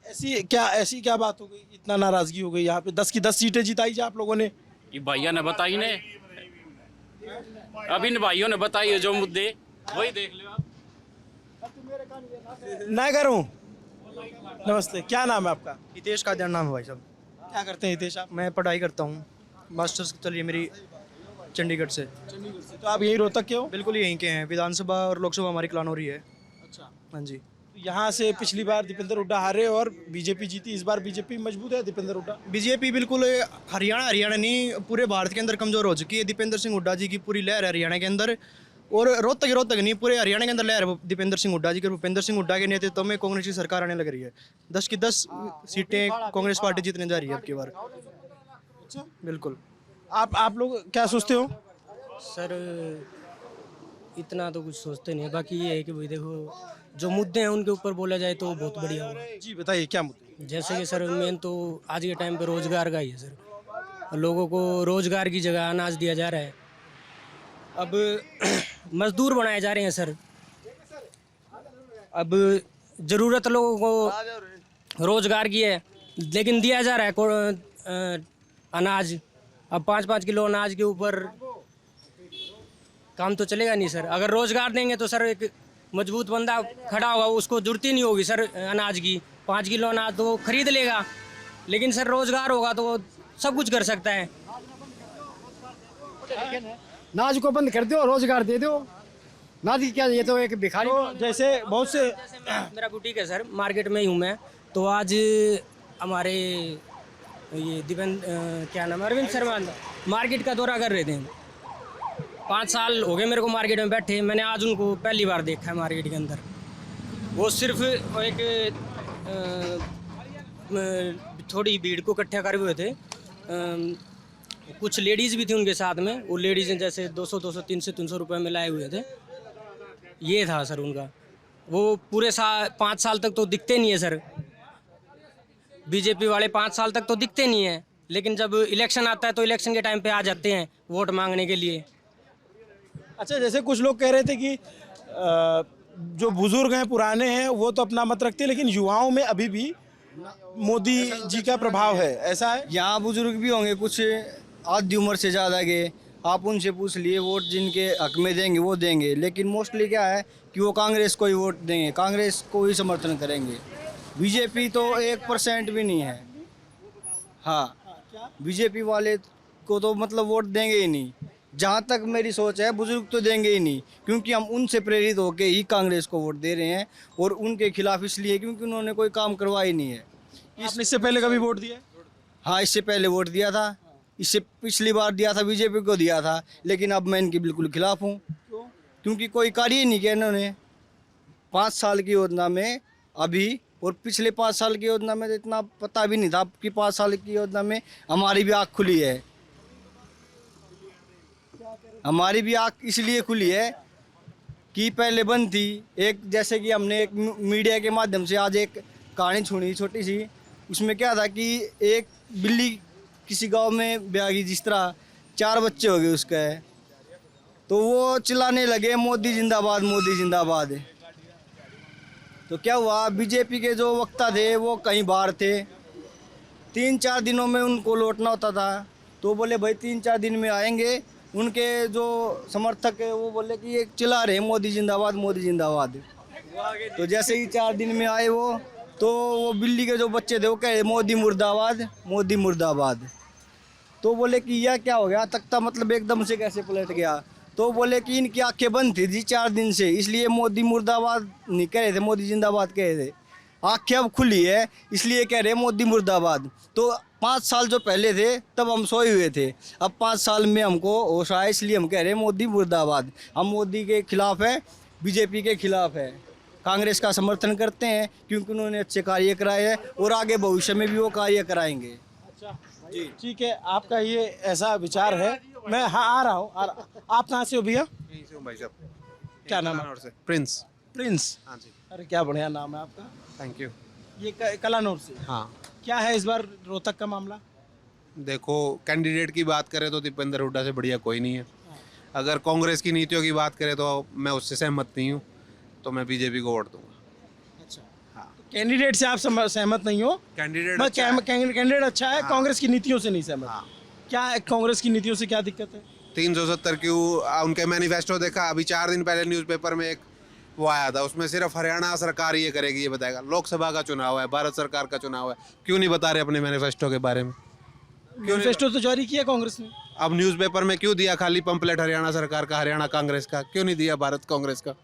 ऐसी क्या बात हो गई, इतना नाराजगी हो गई? यहाँ पे 10 की 10 सीटें जिताई जा आप लोगों ने। ये भैया ने बताई ने, अब इन भाइयों ने बताई है जो मुद्दे, वही देख लो आप। ना करूँ। नमस्ते, क्या नाम है आपका? हितेश का नाम है भाई साहब। क्या करते हैं हितेश आप? मैं पढ़ाई करता हूँ, मास्टर्स चल रही है मेरी चंडीगढ़ से। तो आप यही रोहतक के हो? बिल्कुल यहीं के हैं, विधानसभा और लोकसभा हमारी कलानौर ही है। अच्छा, हाँ जी। यहाँ से पिछली बार दीपेंद्र हुड्डा हारे और बीजेपी जीती, इस बार बीजेपी मजबूत है दीपेंद्र हुड्डा? बीजेपी बिल्कुल हरियाणा नहीं, पूरे भारत के अंदर कमज़ोर हो चुकी है। दीपेंद्र सिंह हुड्डा जी की पूरी लहर है हरियाणा के अंदर, और रोहतक नहीं, पूरे हरियाणा के अंदर लहर है दीपेंद्र सिंह हुड्डा जी के। भूपेंद्र सिंह हुड्डा के नेतृत्व में कांग्रेस की सरकार आने लग रही है। 10 की 10 सीटें कांग्रेस पार्टी जीतने जा रही है अब की बार। बिल्कुल। आप लोग क्या सोचते हो? सर इतना तो कुछ सोचते नहीं है, बाकी ये है कि भाई देखो जो मुद्दे हैं उनके ऊपर बोला जाए तो बहुत बढ़िया होगा। जी बताइए, क्या मुद्दे? जैसे कि सर मेन तो आज के टाइम पे रोजगार का ही है सर। लोगों को रोजगार की जगह अनाज दिया जा रहा है, अब मजदूर बनाए जा रहे हैं सर। अब ज़रूरत लोगों को रोजगार की है, लेकिन दिया जा रहा है अनाज। अब 5-5 किलो अनाज के ऊपर काम तो चलेगा नहीं सर। अगर रोजगार देंगे तो सर एक मजबूत बंदा खड़ा होगा, उसको जरूरत ही नहीं होगी सर अनाज की। 5 किलो अनाज तो खरीद लेगा, लेकिन सर रोजगार होगा तो सब कुछ कर सकता है। नाज को बंद कर दो, रोजगार दे दो। नाज क्या, ये तो एक भिखारी। तो जैसे बहुत से मेरा बुटीक है सर, मार्केट में ही हूँ मैं। तो आज हमारे ये क्या नाम है, अरविंद शर्मा मार्केट का दौरा कर रहे थे। 5 साल हो गए मेरे को मार्केट में बैठे, मैंने आज उनको पहली बार देखा है मार्केट के अंदर। वो सिर्फ एक थोड़ी भीड़ को इकट्ठा करे हुए थे। कुछ लेडीज़ भी थी उनके साथ में, वो लेडीज़ जैसे 200, 300 रुपये में लाए हुए थे। ये था सर उनका। वो पूरे 5 साल तक तो दिखते नहीं है सर, बीजेपी वाले 5 साल तक तो दिखते नहीं है, लेकिन जब इलेक्शन आता है तो इलेक्शन के टाइम पे आ जाते हैं वोट मांगने के लिए। अच्छा, जैसे कुछ लोग कह रहे थे कि जो बुजुर्ग हैं, पुराने हैं, वो तो अपना मत रखते, लेकिन युवाओं में अभी भी मोदी जी का प्रभाव है, ऐसा है? यहाँ बुजुर्ग भी होंगे कुछ आधी उम्र से ज़्यादा के, आप उनसे पूछ लिए वोट जिनके हक में देंगे वो देंगे, लेकिन मोस्टली क्या है कि वो कांग्रेस को ही वोट देंगे, कांग्रेस को ही समर्थन करेंगे। बीजेपी तो 1% भी नहीं है। हाँ, बीजेपी वाले को तो मतलब वोट देंगे ही नहीं। जहाँ तक मेरी सोच है, बुजुर्ग तो देंगे ही नहीं, क्योंकि हम उनसे प्रेरित होकर ही कांग्रेस को वोट दे रहे हैं, और उनके खिलाफ इसलिए क्योंकि उन्होंने कोई काम करवा ही नहीं है। इससे पहले कभी वोट दिया? हाँ, इससे पहले वोट दिया था, इससे पिछली बार दिया था, बीजेपी को दिया था, लेकिन अब मैं इनके बिल्कुल खिलाफ हूँ। क्योंकि कोई कार्य ही नहीं किया इन्होंने 5 साल की योजना में अभी, और पिछले 5 साल की योजना में तो इतना पता भी नहीं था कि 5 साल की योजना में हमारी भी आँख खुली है। हमारी भी आँख इसलिए खुली है कि पहले बंद थी। एक जैसे कि हमने एक मीडिया के माध्यम से आज एक कहानी सुनी छोटी सी, उसमें क्या था कि एक बिल्ली किसी गांव में ब्याह गई, जिस तरह 4 बच्चे हो गए उसका है, तो वो चिल्लाने लगे मोदी जिंदाबाद, मोदी जिंदाबाद। तो क्या हुआ, बीजेपी के जो वक्ता थे वो कहीं बाहर थे, 3-4 दिनों में उनको लौटना होता था, तो बोले भाई 3-4 दिन में आएंगे। उनके जो समर्थक है वो बोले कि ये चिल्ला रहे मोदी जिंदाबाद, मोदी जिंदाबाद। तो जैसे ही 4 दिन में आए वो, तो वो बिल्ली के जो बच्चे थे वो कह रहे मोदी मुर्दाबाद, मोदी मुर्दाबाद। तो बोले कि यह क्या हो गया, तख्ता मतलब एकदम से कैसे पलट गया। तो बोले कि इनकी आंखें बंद थी जी 4 दिन से, इसलिए मोदी मुर्दाबाद नहीं कह रहे थे, मोदी जिंदाबाद कह रहे थे। आंखें अब खुली है, इसलिए कह रहे हैं मोदी मुर्दाबाद। तो 5 साल जो पहले थे तब हम सोए हुए थे, अब 5 साल में हमको होश आया, इसलिए हम कह रहे हैं मोदी मुर्दाबाद। हम मोदी के खिलाफ है, बीजेपी के खिलाफ है, कांग्रेस का समर्थन करते हैं क्योंकि उन्होंने अच्छे कार्य कराए हैं और आगे भविष्य में भी वो कार्य कराएंगे। जी ठीक है, आपका ये ऐसा विचार है। मैं हाँ आ रहा हूँ। आप कहाँ से हो भैया? भाई साहब, क्या नाम है? प्रिंस। प्रिंस। हाँ जी, अरे क्या बढ़िया नाम है आपका। Thank you. ये कलानौर से। हाँ, क्या है इस बार रोहतक का मामला? देखो कैंडिडेट की बात करें तो दीपेंद्र हुड्डा से बढ़िया कोई नहीं है। अगर कांग्रेस की नीतियों की बात करें तो मैं उससे सहमत नहीं हूँ, तो मैं बीजेपी को वोट दूंगा। कैंडिडेट से आप सहमत नहीं हो? कैंडिडेट कैंडिडेट अच्छा है, कांग्रेस की नीतियों से नहीं सहमत। क्या कांग्रेस की नीतियों से क्या दिक्कत है? 370 क्यों, उनके मैनिफेस्टो देखा अभी 4 दिन पहले न्यूज़पेपर में एक वो आया था, उसमें सिर्फ हरियाणा सरकार ये करेगी ये बताएगा। लोकसभा का चुनाव है, भारत सरकार का चुनाव है, क्यों नहीं बता रहे अपने मैनिफेस्टो के बारे में? मैनिफेस्टो तो जारी किया कांग्रेस ने। अब न्यूज़पेपर में क्यों दिया खाली पंपलेट हरियाणा सरकार का, हरियाणा कांग्रेस का? क्यों नहीं दिया भारत कांग्रेस का,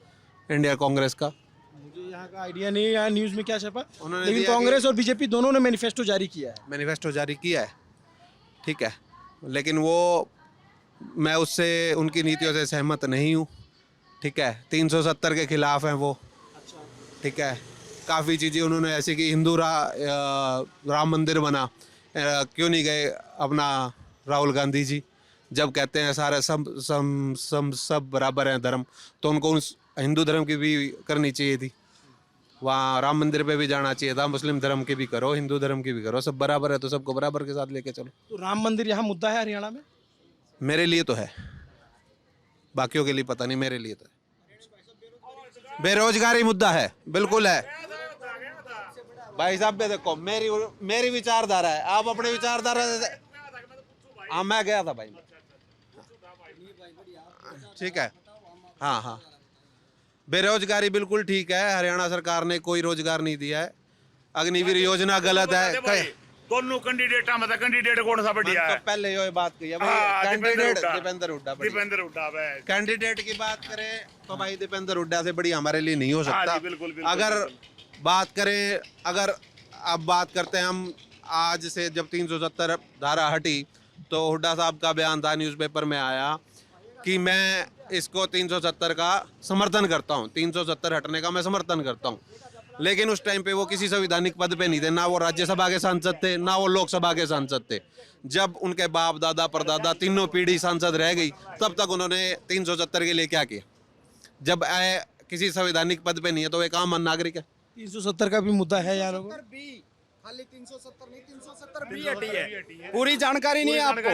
इंडिया कांग्रेस का? मुझे यहाँ का आइडिया नहीं है यहाँ न्यूज़ में क्या छपा, उन्होंने लेकिन दिया कांग्रेस और बीजेपी दोनों ने मैनिफेस्टो जारी किया है। मैनिफेस्टो जारी किया है, ठीक है, लेकिन वो मैं उससे उनकी नीतियों से सहमत नहीं हूँ, ठीक है। 370 के खिलाफ हैं वो, ठीक है। काफ़ी चीज़ें उन्होंने ऐसी कि हिंदू राम मंदिर बना, क्यों नहीं गए अपना राहुल गांधी जी? जब कहते हैं सारे सब बराबर हैं धर्म, तो उनको उस हिंदू धर्म की भी करनी चाहिए थी, वहाँ राम मंदिर पे भी जाना चाहिए था। मुस्लिम धर्म की भी करो, हिंदू धर्म की भी करो, सब बराबर है तो सबको बराबर के साथ लेके चलो। तो राम मंदिर यहाँ मुद्दा है हरियाणा में? मेरे लिए तो है, बाकियों के लिए पता नहीं, मेरे लिए तो है। बेरोजगारी मुद्दा है, बिल्कुल है भाई साहब। देखो मेरी विचारधारा है, आप अपने विचारधारा से। हाँ मैं गया था भाई, ठीक है। हाँ हाँ, बेरोजगारी बिल्कुल ठीक है, हरियाणा सरकार ने कोई रोजगार नहीं दिया है। अग्निवीर योजना गलत है। दोनों कैंडिडेट मतलब कैंडिडेट कौन सा बढ़िया है? तो पहले ये बात की है भाई, कैंडिडेट दीपेंद्र हुड्डा। दीपेंद्र हुड्डा है। कैंडिडेट की बात करें तो भाई दीपेंद्र हुड्डा से बढ़िया हमारे लिए नहीं हो सकता। बिल्कुल, अगर बात करें, अगर अब बात करते हैं हम, आज से जब 370 धारा हटी तो हुड्डा साहब का बयान था, न्यूज़पेपर में आया कि मैं इसको 370 का समर्थन करता हूँ, 370 हटने का मैं समर्थन करता हूँ। लेकिन उस टाइम पे वो किसी संवैधानिक पद पे नहीं थे, ना वो राज्यसभा के सांसद थे, ना वो लोकसभा के सांसद थे। जब उनके बाप दादा परदादा तीनों पीढ़ी सांसद रह गई, तब तक उन्होंने 370 के लिए क्या किया? जब किसी संवैधानिक पद पे नहीं है तो एक आम नागरिक है। 370 का भी मुद्दा है यार, खाली 370 नहीं, 370 भी हटी है। पूरी जानकारी नहीं है आपको,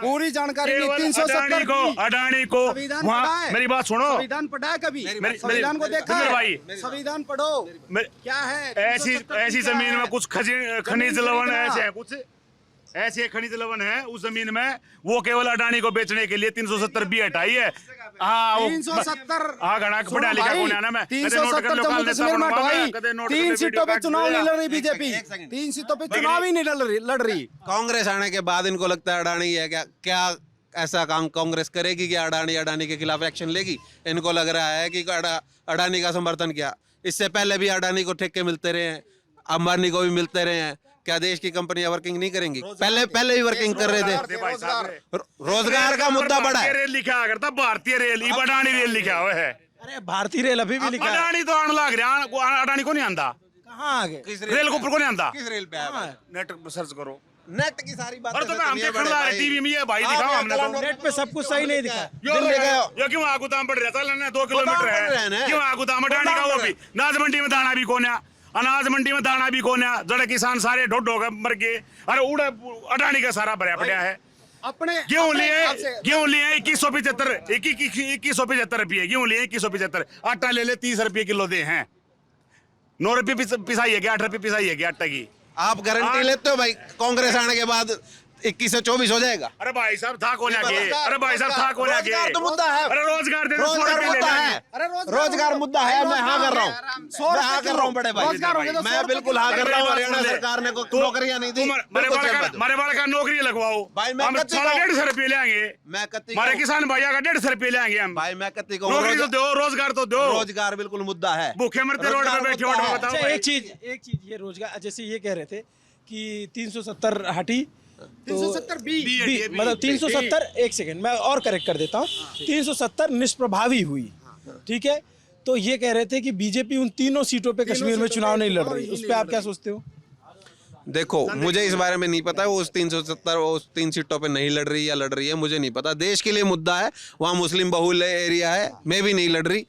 पूरी जानकारी नहीं। 370 को अडानी को वहाँ, मेरी बात सुनो, संविधान पढ़ा है कभी? संविधान को देखा है भाई? संविधान पढ़ो, क्या है? ऐसी जमीन में कुछ खनिज लवण ऐसे है, कुछ ऐसे खनिज लवण है उस जमीन में, वो केवल अडानी को बेचने के लिए 370 भी हटाई है। हाँ 370 घना पढ़ा लिखा कौन है ना? मैं 370 जम्मू कश्मीर में हटवाई, 3 सीटों पे चुनाव नहीं लड़ रही बीजेपी, 3 सीटों पे चुनाव ही नहीं लड़ रही। कांग्रेस आने के बाद इनको लगता है अडानी है क्या ऐसा काम कांग्रेस करेगी कि अडानी के खिलाफ एक्शन लेगी? इनको लग रहा है कि अडानी का समर्थन किया, इससे पहले भी अडानी को ठेके मिलते रहे हैं, अंबानी को भी मिलते रहे हैं। क्या देश की कंपनियां वर्किंग नहीं करेंगी? पहले ही वर्किंग कर रहे थे। रोजगार का मुद्दा बड़ा है। रेल लिखा करता भारतीय रेल, अडानी रेल लिखा हुआ है। अरे भारतीय रेल अभी भी लिखा है। अडानी तो आने लग रहा, अडानी को नहीं आंदा। कहाँ आ गए? रेल को ऊपर को नहीं आंदा। किस रेल पे है? नेट पर सर्च करो, नेट की सारी बातें तो हम देखने ला रहे टीवी में, ये भाई दिखाओ हमने तो। नेट पे सब कुछ सही नहीं दिखा। यो क्यों आगुदाम बढ़ रहा था, 2 किलोमीटर है, क्यों आगुदाम अडानी का? वो भी अनाज मंडी में दाना भी कौन है, अनाज मंडी में दाना भी कौन है? जड़े किसान सारे ढोड हो गए, मर गए। अरे उड़ा अडानी का सारा भरा पड़ा है। अपने गेहूं लिए 2175, 2175 रुपये गेहूं लिए, 2175। आटा ले 30 रुपये किलो दे हैं, 9 रुपये पिसाई है, 8 रुपये पिसाई है आटा की। आप गारंटी लेते हो भाई कांग्रेस आने के बाद 21 से 24 हो जाएगा? अरे भाई साहब था कौन आगे? अरे भाई साहब था कौन आगे? रोजगार तो मुद्दा है। अरे रोजगार दे, रोजगार मुद्दा है। अरे रोजगार मुद्दा है, मैं हाँ कर रहा हूँ, मैं हाँ कर रहा हूँ बड़े भाई, मैं बिल्कुल हाँ कर रहा हूँ। हरियाणा सरकार ने नौकरियां नहीं दी, मारे बाल का नौकरी लगवाओ भाई, मैं हम 150 रुपये लेंगे, मैं कत्ती हमारे किसान भैया का 150 रुपये लेंगे हम भाई, मैं कत्ती को नौकरी तो दो, रोजगार तो दो, रोजगार बिल्कुल मुद्दा है। भूखे मरते रोड पे बैठे हो, बताओ अच्छा, एक चीज ये रोजगार, जैसे ये कह रहे थे कि 370 हटी, 370 बी मतलब 370, एक सेकंड मैं और करेक्ट कर देता हूँ, 370 निष्प्रभावी हुई, ठीक है। तो ये कह रहे थे कि बीजेपी उन तीनों सीटों पे कश्मीर में चुनाव नहीं लड़ रही, उस पर आप क्या सोचते हो? देखो, मुझे इस बारे में नहीं पता वो उस 370 उस 3 सीटों पे नहीं लड़ रही या लड़ रही है, मुझे नहीं पता। देश के लिए मुद्दा है, वहाँ मुस्लिम बहुल एरिया है, मैं भी नहीं लड़ रही,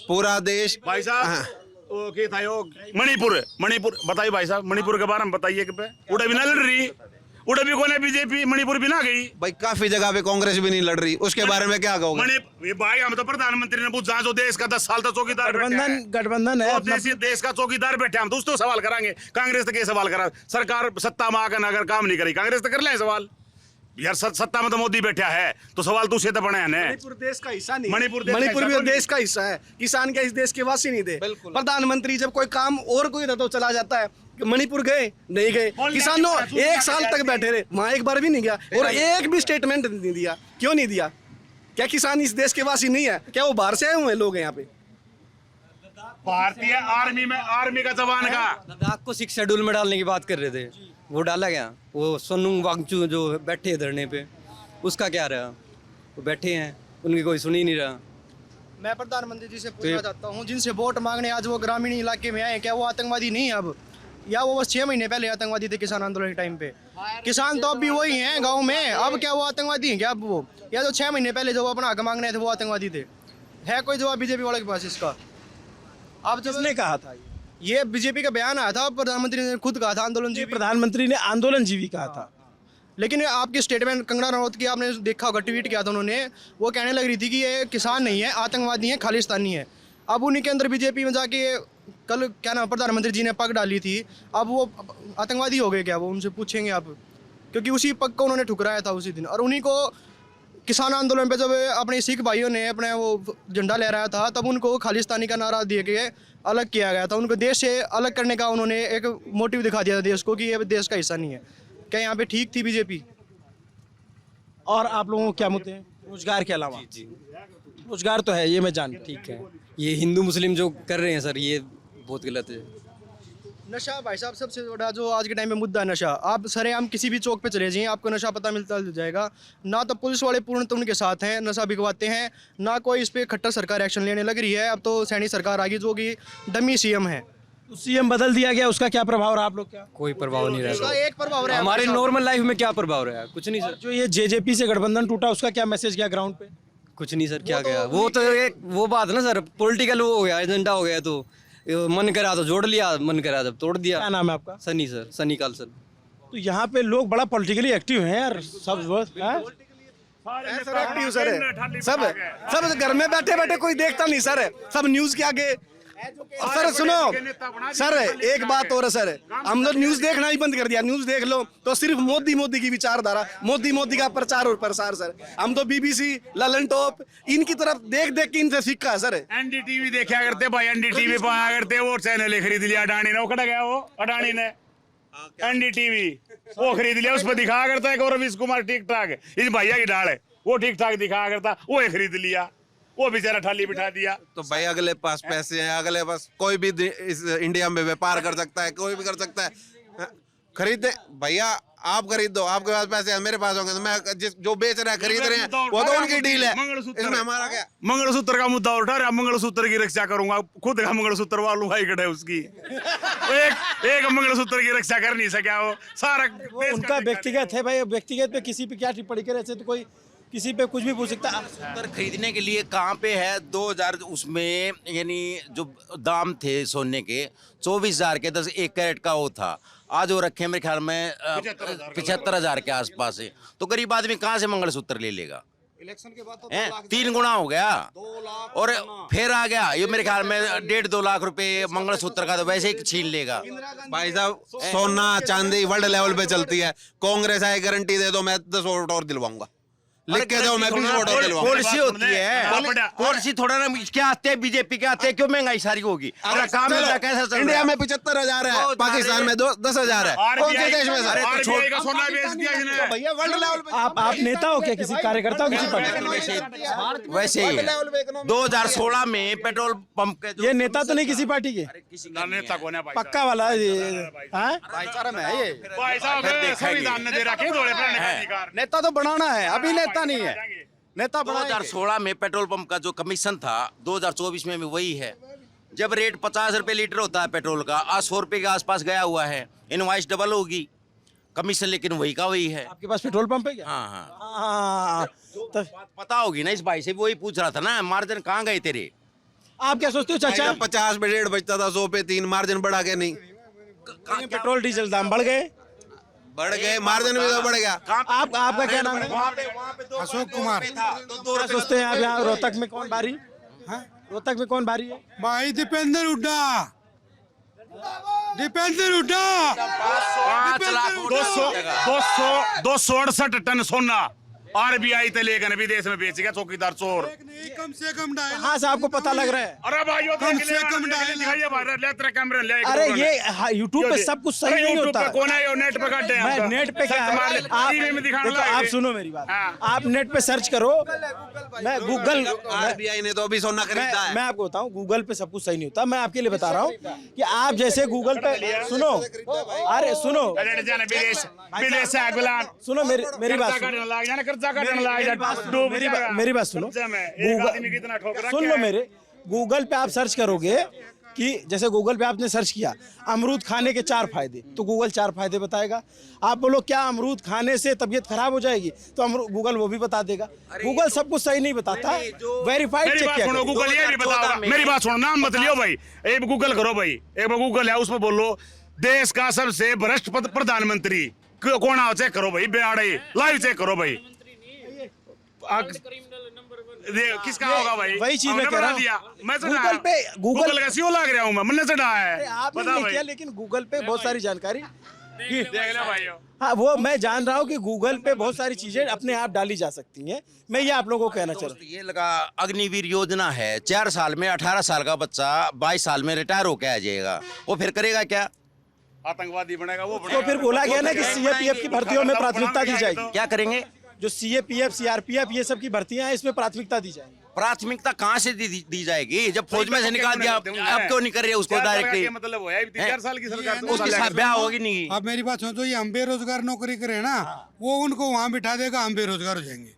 पूरा देश। भाई साहब वो क्या था यो मणिपुर बताइए भाई साहब, मणिपुर के बारे में बताइए कि पे उड़े भी ना लड़ रही, उड़े भी कौन है बीजेपी, मणिपुर भी ना गई भाई, काफी जगह पे कांग्रेस भी नहीं लड़ रही, उसके बारे में क्या कहोगे? भाई हम तो प्रधानमंत्री ने पूछा, जो देश का 10 साल तक चौकीदार गठबंधन है, देश का चौकीदार बैठे, हम तो उसको सवाल कराएंगे। कांग्रेस तो क्या सवाल करा, सरकार सत्ता में आकर अगर काम नहीं करी, कांग्रेस तो कर ले सवाल यार, सत्ता में तो मोदी बैठा है, तो सवाल दूसरे तो बने हैं। मणिपुर देश का हिस्सा नहीं, मणिपुर भी देश का हिस्सा है, किसान क्या इस देश के वासी नहीं थे। प्रधानमंत्री जब कोई काम और कोई तो चला जाता है, मणिपुर गए नहीं गए, किसानों 1 साल तक बैठे रहे, वहां एक बार भी नहीं गया और एक भी स्टेटमेंट नहीं दिया। क्यों नहीं दिया? क्या किसान इस देश के वासी नहीं है? क्या वो बाहर से आए हुए लोग हैं यहाँ पे? भारतीय आर्मी में, आर्मी का जवान का लद्दाख को 6 शेड्यूल में डालने की बात कर रहे थे, वो डाला गया। वो सोनुंग वांगचू जो बैठे हैं धरने पे, उसका क्या रहा? वो बैठे हैं, उनकी कोई सुन ही नहीं रहा। मैं प्रधानमंत्री जी से पूछना चाहता हूँ, जिनसे वोट मांगने आज वो ग्रामीण इलाके में आए, क्या वो आतंकवादी नहीं है अब, या वो बस 6 महीने पहले आतंकवादी थे किसान आंदोलन के टाइम पे? किसान तो अब भी वही हैं गांव में, अब क्या वो आतंकवादी हैं क्या अब वो? या जो 6 महीने पहले जो अपना हक मांगने थे वो आतंकवादी थे? है कोई जवाब बीजेपी वाले के पास इसका? आप किसने कहा था ये बीजेपी का बयान आया था, प्रधानमंत्री ने खुद कहा था, आंदोलन जीवी, प्रधानमंत्री ने आंदोलन जीवी कहा था। लेकिन आपकी स्टेटमेंट कंगना रनौत की आपने देखा होगा, ट्वीट किया था उन्होंने, वो कहने लग रही थी कि ये किसान नहीं है, आतंकवादी है, खालिस्तानी है। अब उन्हीं के अंदर बीजेपी में जाके कल क्या नाम प्रधानमंत्री जी ने पग डाली थी, अब वो आतंकवादी हो गए क्या? वो उनसे पूछेंगे आप, क्योंकि उसी पग को उन्होंने ठुकराया था उसी दिन। और उन्हीं को किसान आंदोलन पे जब अपने सिख भाइयों ने अपने वो झंडा लहराया था, तब उनको खालिस्तानी का नारा दे के अलग किया गया था। उनको देश से अलग करने का उन्होंने एक मोटिव दिखा दिया था देश को कि ये देश का हिस्सा नहीं है। क्या यहाँ पे ठीक थी बीजेपी? और आप लोगों को क्या मुद्दे हैं रोजगार के अलावा? जी रोजगार तो है, ये मैं जान, ठीक है। ये हिंदू मुस्लिम जो कर रहे हैं सर, ये बहुत गलत है। नशा भाई साहब सबसे बड़ा जो आज के टाइम में मुद्दा है नशा। आप सरेआम किसी भी चौक पे चले जाइए, आपको नशा पता मिलता जाएगा। ना तो पुलिस वाले पूर्णतः उनके साथ हैं, नशा बिकवाते हैं, ना कोई इस पे खट्टर सरकार एक्शन लेने लग रही है। अब तो सैनी सरकार आ गई जो कि डमी सीएम है। तो सीएम बदल दिया गया, उसका क्या प्रभाव रहा? आप लोग क्या? कोई प्रभाव नहीं उसका रहा। एक प्रभाव रहा हमारे नॉर्मल लाइफ में क्या प्रभाव रहा? कुछ नहीं सर। जो ये जेजेपी से गठबंधन टूटा, उसका क्या मैसेज गया ग्राउंड पे? कुछ नहीं सर। क्या गया? वो तो एक वो बात ना सर, पॉलिटिकल वो हो गया, एजेंडा हो गया। तो मन करा तो जोड़ लिया, मन करा तो तोड़ दिया। क्या नाम है आपका? सनी सर, सनी काल सर। तो यहाँ पे लोग बड़ा पॉलिटिकली एक्टिव हैं यार, सब एक्टिव सर, सब घर में बैठे बैठे कोई देखता नहीं सर, सब न्यूज के आगे। सर सुनो सर, एक बात और है सर, हम लोग न्यूज देखना ही बंद कर दिया। न्यूज देख लो तो सिर्फ मोदी मोदी की विचारधारा, मोदी मोदी का प्रचार और प्रसार सर। हम तो बीबीसी, ललन टॉप, इनकी तरफ देख देख के इनसे सीखा है सर। एनडीटीवी देखा करते भाई, एनडीटीवी पे आया करते, वो चैनल खरीद लिया अडानी ने, वो खड़ा गया वो अडानी ने एनडीटीवी वो खरीद लिया, उस पर दिखाया करता है गौरव कुमार ठीक ठाक, इस भैया की डाल है, वो ठीक ठाक दिखाया करता, वो खरीद लिया, वो बेचारा ठाली बिठा दिया। तो भाई अगले पास पैसे हैं, अगले पास कोई भी इस इंडिया में व्यापार कर सकता है, कोई भी कर सकता है। खरीदे भैया, आप खरीद दो, आपके पास पैसे हैं, मेरे पास होंगे तो मैं जो बेच रहे हैं खरीद रहे हैं, वो तो उनकी डील है, इसमें हमारा क्या? मंगलसूत्र का मुद्दा उठा रहा, मंगलसूत्र की रक्षा करूंगा, खुद का मंगलसूत्र वालू भाई कटे उसकी एक मंगलसूत्र की रक्षा कर नहीं सका, वो सारा उनका व्यक्तिगत है भाई। व्यक्तिगत पे किसी पे क्या टिप्पणी करे, ऐसे तो कोई किसी पे कुछ भी पूछ सकता। सूत्र खरीदने के लिए कहाँ पे है 2000 उसमें, यानी जो दाम थे सोने के 24,000 के 1 कैरेट का वो था, आज वो रखे मेरे ख्याल में 75,000 के आसपास है। तो गरीब आदमी कहाँ से मंगलसूत्र ले लेगा? इलेक्शन के बाद तो 3 गुना हो गया, और फिर आ गया ये मेरे ख्याल में 1.5-2 लाख रुपए मंगलसूत्र का तो वैसे ही छीन लेगा। भाई साहब, सोना चांदी वर्ल्ड लेवल पे चलती है, कांग्रेस आए गारंटी दे दो मैं 10 वोट और दिलवाऊंगा, लिख के दो, मैं भी वोट दिलवाऊं। पॉलिसी होती है, पॉलिसी थोड़ा ना क्या आते हैं बीजेपी के आते हैं, क्यों महंगाई सारी होगी? अरे काम मिलता कैसा चल रहा है? इंडिया में 75,000 है, पाकिस्तान में 10,000 है, कौन से देश में सर? RBI का सोना बेच दिया इसने। भैया वर्ल्ड लेवल पे आप नेता हो क्या, किसी कार्यकर्ता हो किसी पार्टी? वैसे ही है। 2016 में पेट्रोल पंप के ये नेता तो नहीं किसी पार्टी के? नेता कौन है भाई? पक्का वाला है ये, हाँ? भाईचारा में है ये। भाई साहब संविधान ने दे रखे दौड़े प्राण का अधिकार। नेता तो बनाना है, अभी नेता नहीं है, नेता बनाएंगे। 2016 में पेट्रोल पंप का जो कमीशन था 2024 में भी वही है। जब रेट 50 रुपए लीटर होता है पेट्रोल का, आज 100 रुपए के आसपास गया हुआ है। इनवॉइस डबल होगी, कमीशन लेकिन वही का वही है। आपके पास पेट्रोल पंप है क्या? हाँ हाँ, हाँ, तो पता होगी ना, इस भाई से भी वही पूछ रहा था ना, मार्जिन कहाँ गए तेरे? आप क्या सोचते हो चाचा? 50 पे 1.5 बचता था, 100 पे 3, मार्जिन बढ़ा के नहीं पेट्रोल डीजल दाम बढ़ गए, मार्जिन भी तो बढ़ गया। आपका क्या नाम है? अशोक कुमार। क्या सोचते हैं आप यहाँ रोहतक में कौन भारी? रोहतक में कौन भारी है? भाई दीपेंद्र हुड्डा, दीपेंद्र हुड्डा। 268 टन सोना RBI ते लेकर विदेश में बेच गया चौकीदार चोर। कम से कम हाँ से आपको पता लग रहा है? अरे भाई कम से कम दिखाइए भाई, ले तेरे कैमरे ले। अरे ये यूट्यूब पे सब कुछ सही नहीं होता। कौन है? नेट पे काटे मैं नेट पे क्या है? आप सुनो मेरी बात, आप नेट पे सर्च करो। मैं गूगल, RBI ने तो अभी सोना खरीदा है। मैं आपको बताऊं, गूगल पे सब कुछ सही नहीं होता। मैं आपके लिए बता रहा हूँ कि आप जैसे गूगल पे सुनो, अरे सुनो, विदेश से अगलान सुनो मेरी बात सुनो, मेरी बात सुनो, सुन लो मेरे। गूगल पे आप सर्च करोगे कि जैसे गूगल पे आपने सर्च किया अमरूद खाने के 4 फायदे, तो गूगल 4 फायदे बताएगा। आप बोलो क्या अमरूद खाने से तबीयत खराब हो जाएगी, तो गूगल वो भी बता देगा। गूगल सब कुछ सही नहीं बताता, वेरीफाइड चेक किया। गूगल ये भी बताओगा। मेरी बात सुनो, नाम मत लियो भाई, एक गूगल करो भाई, एक गूगल है उसमें बोलो देश का सबसे भ्रष्ट प्रधानमंत्री कौन है, चेक करो भाई, बेआड़े लाइव चेक करो भाई। किसका होगा भाई? वही चीज मैं कह रहा हूँ, मैं गूगल का सीओ लग रहा हूँ, मैंने चढ़ा है। आपने नहीं किया, लेकिन गूगल पे बहुत सारी जानकारी देख ले भाई। हाँ वो मैं जान रहा हूँ कि गूगल पे बहुत सारी चीजें अपने आप डाली जा सकती हैं। मैं ये आप लोगों को कहना चाह रहा हूँ। ये लगा अग्निवीर योजना है, 4 साल में 18 साल का बच्चा 22 साल में रिटायर होकर आ जाएगा, वो फिर करेगा क्या? आतंकवादी बनेगा वो। तो फिर बोला गया ना कि CAPF की भर्तियों में प्राथमिकता दी जाएगी। क्या करेंगे? जो CAPF CRPF ये सब की भर्तियां हैं, इसमें प्राथमिकता दी जाएगी। प्राथमिकता कहाँ से दी जाएगी? जब फौज में से निकाल दिया, अब क्यों नहीं कर रहे उसको डायरेक्टली? मतलब है 4 साल की सरकार, उसके साथ ब्याह होगी नहीं। अब मेरी बात सुनो, ये हम बेरोजगार नौकरी करें ना, वो उनको वहाँ बिठा देगा, हम बेरोजगार हो जाएंगे।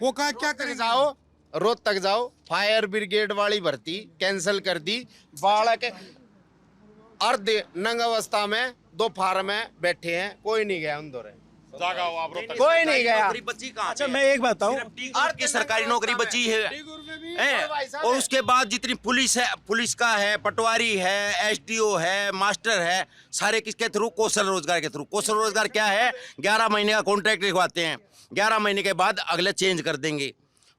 वो क्या करें? जाओ रोहतक जाओ, फायर ब्रिगेड वाली भर्ती कैंसिल कर दी। बालक अर्ध नंग अवस्था में 2 फार्म में बैठे हैं, कोई नहीं गया उन दौरे, कोई नहीं गया। बच्ची कहाँ? अच्छा मैं एक बात बताऊं, की सरकारी नौकरी बची है, और उसके बाद जितनी पुलिस है, पुलिस का है, पटवारी है, SDO है, मास्टर है, सारे किसके थ्रू? कौशल रोजगार के थ्रू। कौशल रोजगार क्या है? 11 महीने का कॉन्ट्रैक्ट लिखवाते हैं, 11 महीने के बाद अगले चेंज कर देंगे।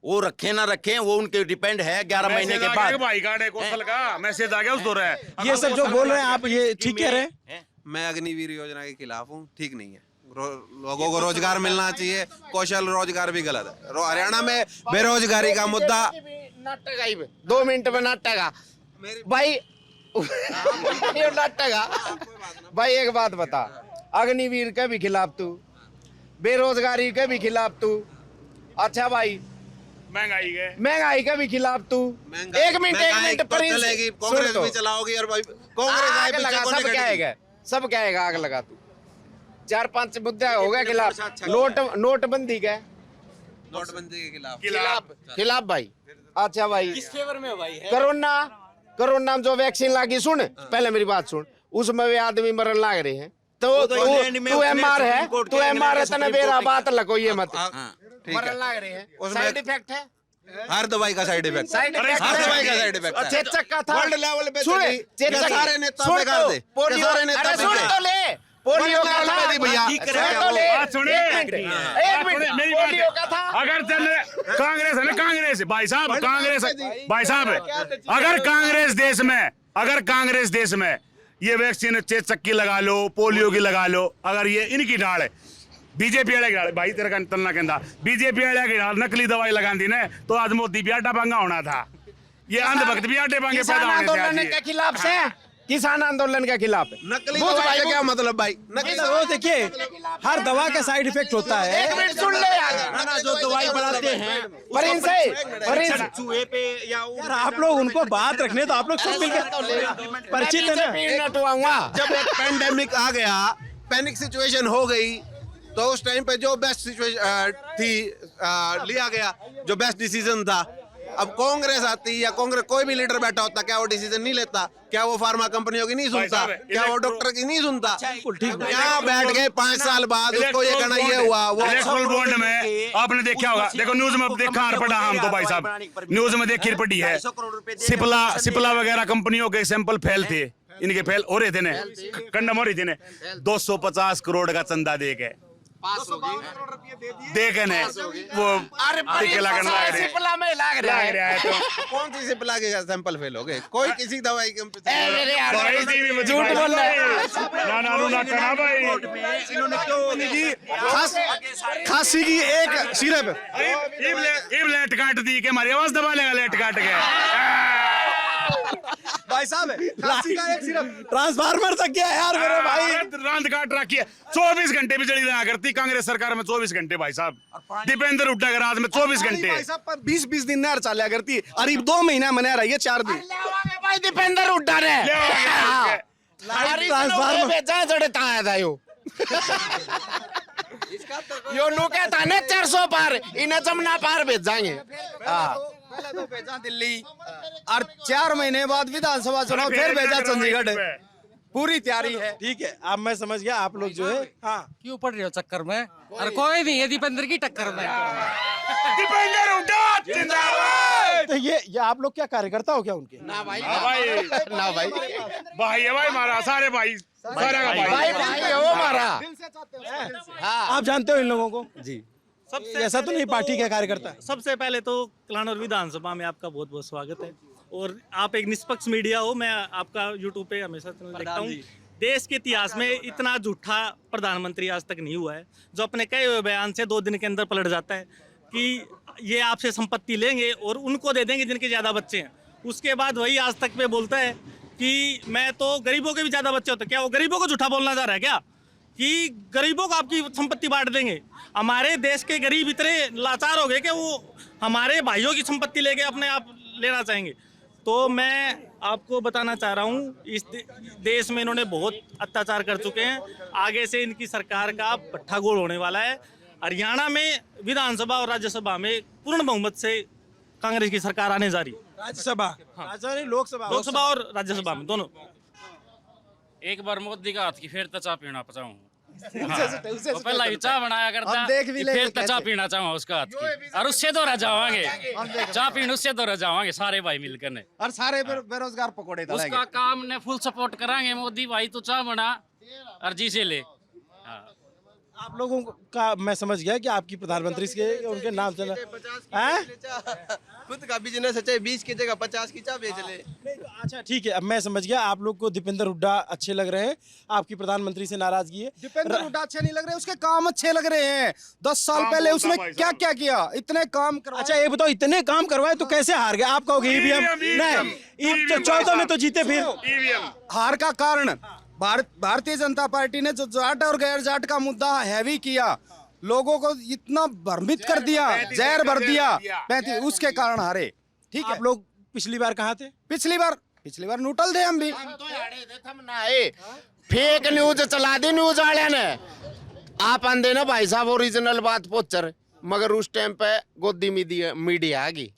वो रखे ना रखे वो उनके डिपेंड है। 11 महीने के बाद भाई कार्ड है कौशल का मैसेज आ गया उस दौर है। ये सब जो बोल रहे हैं आप, ये ठीक कह रहे हैं? मैं अग्निवीर योजना के खिलाफ हूँ, ठीक नहीं है। लोगों को रोजगार मिलना चाहिए, कौशल रोजगार भी गलत है। हरियाणा में बेरोजगारी का मुद्दा नाटक आई 2 मिनट में नाटक भाई नाटक भाई। एक बात बता, अग्निवीर के भी खिलाफ तू, बेरोजगारी के भी खिलाफ तू, अच्छा भाई महंगाई के भी खिलाफ तू। एक मिनट पर चलेगी, कांग्रेस भी चलाओगी और कांग्रेस सब क्या है, सब क्या है, आग लगा तू। 4-5 मुद्दे हो गए खिलाफ, नोटबंदी के, नोटबंदी के खिलाफ भाई। अच्छा भाई, किस फेवर में हो भाई? कोरोना में जो वैक्सीन लागी, सुन पहले मेरी बात सुन, उसमें वे आदमी मरन लाग रहे हैं, तो तू MR है, तने बेरा बात लगो ये मत, मरन लाग रहे हैं, साइड इफेक्ट है। हर दवाई का साइड इफेक्ट, हर दवाई का साइड इफेक्ट है। चेचक का था वर्ल्ड लेवल पे, सुन सारे नेता बेकार थे, सारे नेता सुन तो ले, पोलियो का था भैया, पोलियो का था। अगर कांग्रेस है ना, कांग्रेस भाई साहब, अगर कांग्रेस देश में ये वैक्सीन चेचक की लगा लो, पोलियो की लगा लो, अगर ये इनकी ढाल है, बीजेपी वाले गिरा भाई तेरे का तलना कहता बीजेपी वाले गिरा नकली दवाई लगाती ने तो आज मोदी भी आटा पंगा होना था। ये अंधभक्त भी आटे पंगे पैदा होने थे आज आंदोलन ये। के खिलाफ से किसान आंदोलन के खिलाफ है। नकली दवाई का क्या मतलब भाई? नकली वो देखिए हर दवा का साइड इफेक्ट होता है। एक मिनट सुन ले यार, जो दवाई बनाते हैं पर इनसे चूहे पे या यार आप लोग उनको बात रखने तो आप लोग सब मिलकर परिचित है ना। जब एक पेंडेमिक आ गया, पैनिक सिचुएशन हो गई, तो उस टाइम पे जो बेस्ट सिचुएशन थी लिया गया, जो बेस्ट डिसीजन था। अब कांग्रेस आती या कांग्रेस कोई भी लीडर बैठा होता, क्या वो डिसीजन नहीं लेता? क्या वो फार्मा कंपनियों की नहीं सुनता? क्या वो डॉक्टर की नहीं सुनता? यहाँ बैठ गए 5 साल बाद उसको ये कहना ये हुआ वो। इलेक्ट्रल बॉन्ड में आपने देखा होगा, देखो न्यूज में देखा पड़ा हम तो भाई साहब न्यूज में देखी पड़ी है, सिपला वगैरह कंपनियों के सैंपल फेल थे, इनके फेल हो रहे थे ने, कंडम हो रही थी ने, 250 करोड़ का चंदा दे के देखे ने वो टीके लगने लग रहे सिपला में लग रहा है। तो कौन सी सिपला के सैंपल फेल हो गए? कोई किसी दवाई के भाई झूठ बोल रहे हैं ना करना भाई। इन्होंने क्यों जी खांसी की एक सिरप लेट काट दी के हमारी आवाज दबा लेगा लेट काट के भाई साहब खांसी का एक सिरप ट्रांसफार्मर तक गया यार मेरे भाई। रांद काट रखी है, 24 घंटे बिजली लगा करती कांग्रेस सरकार में, 24 घंटे भाई साहब। दीपेंद्र हुड्डा के राज में 24 घंटे भाई साहब पर 20 दिन नहर चला करती, करीब 2 महीना मना रही है 4 दिन। भाई दीपेंद्र हुड्डा ने ट्रांसफार्मर बेचा जड़ता आया था यो नु कहता ने 400 पार इन्हें जमुना पार भेज जाएंगे। पहले तो भेजा दिल्ली और 4 महीने बाद विधानसभा चुनाव फिर भेजा चंडीगढ़। पूरी तैयारी है। ठीक है, अब मैं समझ गया आप लोग जो है हाँ क्यों पड़ रहे हो चक्कर में? और कोई नहीं है दीपेंद्र की टक्कर में। दीपेंद्र हुड्डा जिंदाबाद। तो ये आप लोग क्या कार्यकर्ता हो क्या उनके? ना भाई ना भाई भाई है भाई हमारा, सारे भाई सारे का भाई भाई है वो हमारा। आप जानते हो इन लोगों को? जी ऐसा तो नहीं पार्टी के कार्यकर्ता? सबसे पहले तो कलानौर विधानसभा में आपका बहुत बहुत स्वागत है और आप एक निष्पक्ष मीडिया हो। मैं आपका यूट्यूब पे हमेशा देखता हूँ। देश के इतिहास में इतना झूठा प्रधानमंत्री आज तक नहीं हुआ है, जो अपने कहे हुए बयान से 2 दिन के अंदर पलट जाता है कि ये आपसे संपत्ति लेंगे और उनको दे देंगे जिनके ज़्यादा बच्चे हैं। उसके बाद वही आज तक पे बोलता है कि मैं तो गरीबों के भी ज़्यादा बच्चे होते। क्या वो गरीबों को झूठा बोलना चाह रहा है क्या कि गरीबों को आपकी संपत्ति बांट देंगे? हमारे देश के गरीब इतने लाचार हो गए कि वो हमारे भाइयों की संपत्ति लेके अपने आप लेना चाहेंगे। तो मैं आपको बताना चाह रहा हूँ, इस देश में इन्होंने बहुत अत्याचार कर चुके हैं। आगे से इनकी सरकार का भट्ठा गोल होने वाला है। हरियाणा में विधानसभा और राज्यसभा में पूर्ण बहुमत से कांग्रेस की सरकार आने जा रही। राज्यसभा राज्यसभा नहीं, लोकसभा और राज्यसभा में दोनों। एक बार मोदी का हाथ की फिर तो चाह पीना पचाऊं। पहला ही चाह बनाया करता, फिर तो चाह पीना चाहूँ उसका हाथ की, और उससे दौरा जावांगे चाह पीने, उससे दौरा जावांगे सारे भाई मिलकर ने, और सारे बेरोजगार पकौड़े उसका काम ने फुल सपोर्ट करांगे। मोदी भाई तो चाह बना और जी से ले। आप लोगों का मैं समझ गया कि आपकी प्रधानमंत्री के उनके नाम चला खुद का बिजनेस है, 20 की जगह 50 की चाय बेच ले। अच्छा ठीक है, अब मैं समझ गया आप लोग को दीपेंद्र हुड्डा अच्छे लग रहे हैं, आपकी प्रधानमंत्री से नाराजगी है। दीपेंद्र हुड्डा अच्छे नहीं लग रहे, उसके काम अच्छे लग रहे हैं। 10 साल पहले उसने क्या क्या किया, इतने काम करवाए। अच्छा ये बताओ, इतने काम करवाए तो कैसे हार गए? आप कहोगे ईवीएम नहीं, 14 में तो जीते। फिर हार का कारण भारतीय जनता पार्टी ने जो जाट और गैर जाट का मुद्दा हैवी किया, लोगों को इतना भ्रमित कर दिया, जहर भर दिया, उसके कारण हारे। ठीक है, आप लोग पिछली बार कहाँ थे? पिछली बार न्यूट्रल थे हम भी। फेक न्यूज चला दी न्यूज वाले ने। आप आंदे ना भाई साहब ओरिजिनल बात पोचर, मगर उस टाइम पे गोदी मीडिया आ गई,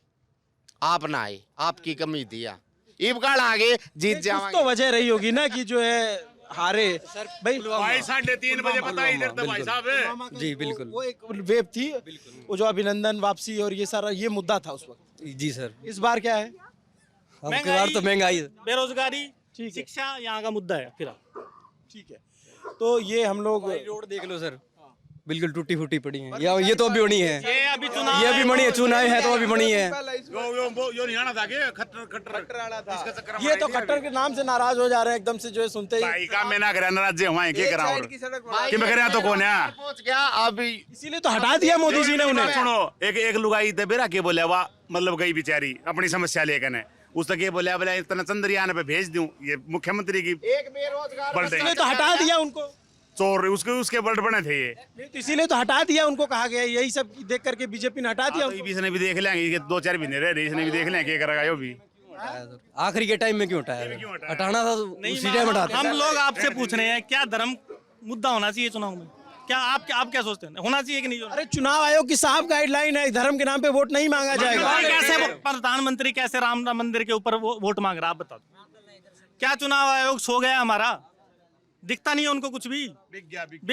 आप ना आए, आपकी कमी दिया, इबगाड़ आगे जीत जाओगे। तो वजह रही होगी ना कि जो है हारे भाई। 3:30 बजे पता ही इधर तो भाई साहब। जी बिल्कुल, वो एक वेब थी, वो जो अभिनंदन वापसी और ये सारा ये मुद्दा था उस वक्त। जी सर। इस बार क्या है? अब की बार तो महंगाई, बेरोजगारी, शिक्षा यहाँ का मुद्दा है। फिर ठीक है, तो ये हम लोग रोड देख लो सर, बिल्कुल टूटी फूटी पड़ी है। ये तो अभी बनी है, ये अभी चुनाव, ये अभी बनी है, चुनाव है तो अभी बनी है। यो नहीं आना था कि खट्टर वाला था। इसका चक्कर ये तो खट्टर के नाम से नाराज हो जा रहे हैं एकदम से, जो है सुनते ही। भाई का मैं ना करे नाराज हमारे के करा और कि मैं करे तो कौन है पहुंच गया अभी, इसीलिए तो हटा दिया मोदी जी ने उन्हें। सुनो, एक लुगाई थे बेरा के बोले वाह, मतलब गई बेचारी अपनी समस्या लेकर ने, उस तक ये बोले बोले इतना चंद्रयान पे भेज दूं, ये मुख्यमंत्री की एक बेरोजगार बर्थडे इसीलिए तो हटा दिया उनको, चोर उसके बल्ट बने थे ये। नहीं तो इसीलिए तो हटा दिया उनको, कहा गया यही सब देख करके बीजेपी ने हटा दिया तो इसने भी देख लेंगे, ये 2-4 महीने रह रहे, इसने भी देख लेंगे क्या करेगा यो भी। आखिरी के टाइम में क्यों हटाया? हटाना था नहीं, उसी टाइम हटा। हम लोग आपसे पूछ रहे हैं क्या धर्म मुद्दा होना चाहिए चुनाव में? क्या आप क्या सोचते हैं, होना चाहिए कि नहीं होना? अरे चुनाव आयोग की साफ गाइडलाइन है, धर्म के नाम पे वोट नहीं मांगा जाएगा। कैसे प्रधानमंत्री कैसे राम मंदिर के ऊपर वोट मांग रहा है, आप बता दो। क्या चुनाव आयोग सो गया हमारा? दिखता नहीं है उनको कुछ भी, बिक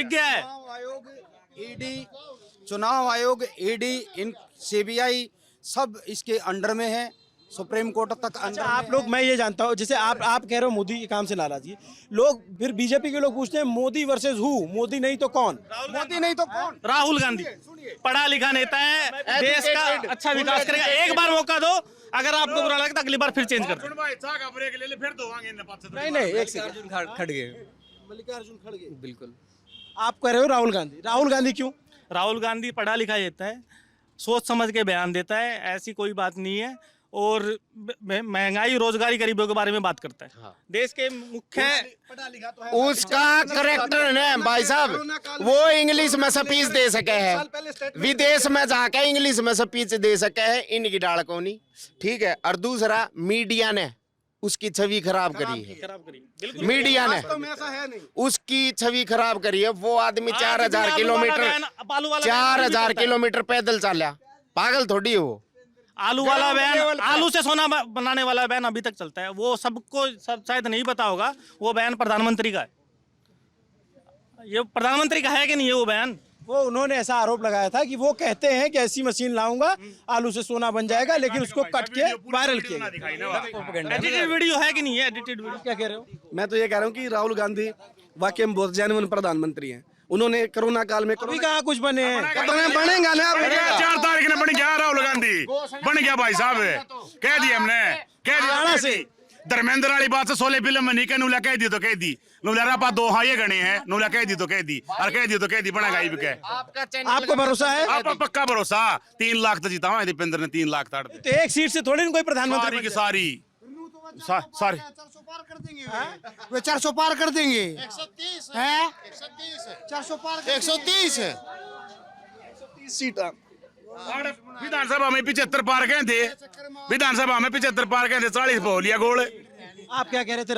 गया है। चुनाव आयोग, ईडी, इन सीबीआई सब इसके अंडर में है, सुप्रीम कोर्ट तक अंडर। आप लोग, मैं ये जानता हूँ, जैसे आप कह रहे हो मोदी के काम से नाराज है, लोग फिर बीजेपी के लोग पूछते हैं मोदी वर्सेस हु, मोदी नहीं तो कौन? मोदी नहीं तो कौन? राहुल गांधी पढ़ा लिखा नेता है, देश का अच्छा विकास करेगा। एक बार मौका दो, अगर आपको बुरा लगता अगली बार फिर चेंज कर दो। नहीं नहीं, एक सेकंड, खड़गे, मल्लिकार्जुन खड़गे, बिल्कुल। आप कह रहे हो राहुल गांधी। राहुल गांधी क्यों? राहुल गांधी पढ़ा लिखा नेता है, सोच समझ के बयान देता है, ऐसी कोई बात नहीं है। और महंगाई, रोजगारी, गरीबों के बारे में बात करता है। हाँ। देश के मुख्य उसका करेक्टर है भाई साहब, वो इंग्लिश में स्पीच दे सके है, विदेश में जाके इंग्लिश में स्पीच दे सके है, इनकी डाल को नहीं, ठीक है। और दूसरा, मीडिया ने उसकी छवि खराब करी है, मीडिया ने उसकी छवि खराब करी है। वो आदमी 4000 किलोमीटर पैदल चला, पागल थोड़ी है वो। आलू वाला बैन, आलू से सोना बनाने वाला बैन अभी तक चलता है, वो सबको शायद नहीं पता होगा। वो बैन प्रधानमंत्री का है, ये प्रधानमंत्री का है कि नहीं है वो बैन? वो उन्होंने ऐसा आरोप लगाया था कि वो कहते हैं कि ऐसी मशीन लाऊंगा, आलू से सोना बन जाएगा, लेकिन उसको कट के वायरल किया। एडिटेड वीडियो है कि नहीं है? एडिटेड वीडियो क्या कह रहे हो? मैं तो ये कह रहा हूँ कि राहुल गांधी वाकई में बहुत जेन्युइन प्रधानमंत्री हैं। उन्होंने कोरोना काल में अभी कहाँ कुछ बने हैं? बनेगा ना, 4 तारीख ने बन गया राहुल गांधी, बन गया भाई साहब, कह दिया हमने, कह दिया से धर्मेंद्र वाली बात से 16 फिल्म में नहीं कह, नूला कह दी तो कह दी, नूला रापा 2 हाँ ये गणे हैं, नूला कह दी तो कह दी, और कह दी तो कह दी, बनेगा ही भी कह। आपको भरोसा है? आप पक्का भरोसा। 3 लाख तो जीता हुआ दीपेंद्र ने, 3 लाख ताड़ तो एक सीट से थोड़ी ना कोई प्रधानमंत्री की सारी सारी 400 पार कर देंगे। 130 है 400 पार 130 सीटा। विधानसभा में 75 पार गए थे, विधानसभा में 75 पार गए थे, 40 पे हो लिया गोल। आप क्या कह रहे थे?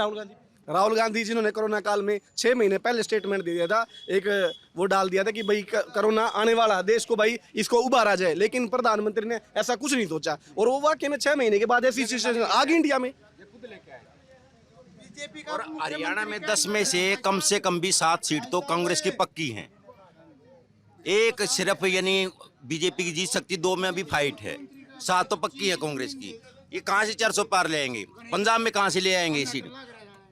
राहुल गांधी जिन्होंने कोरोना काल में 6 महीने पहले स्टेटमेंट दे दिया था, एक वो डाल दिया था कि भाई कोरोना आने वाला है, देश को भाई इसको उबारा जाए, लेकिन प्रधानमंत्री ने ऐसा कुछ नहीं सोचा, और वो वाकई में 6 महीने के बाद ऐसी सिचुएशन आ गई इंडिया में। और हरियाणा में 10 में से कम भी 7 सीट तो कांग्रेस की पक्की हैं। एक सिर्फ यानी बीजेपी की जीत सकती, 2 में अभी फाइट है, 7 तो पक्की है कांग्रेस की। ये कहाँ से 400 पार ले आएंगे? पंजाब में कहाँ से ले आएंगे सीट?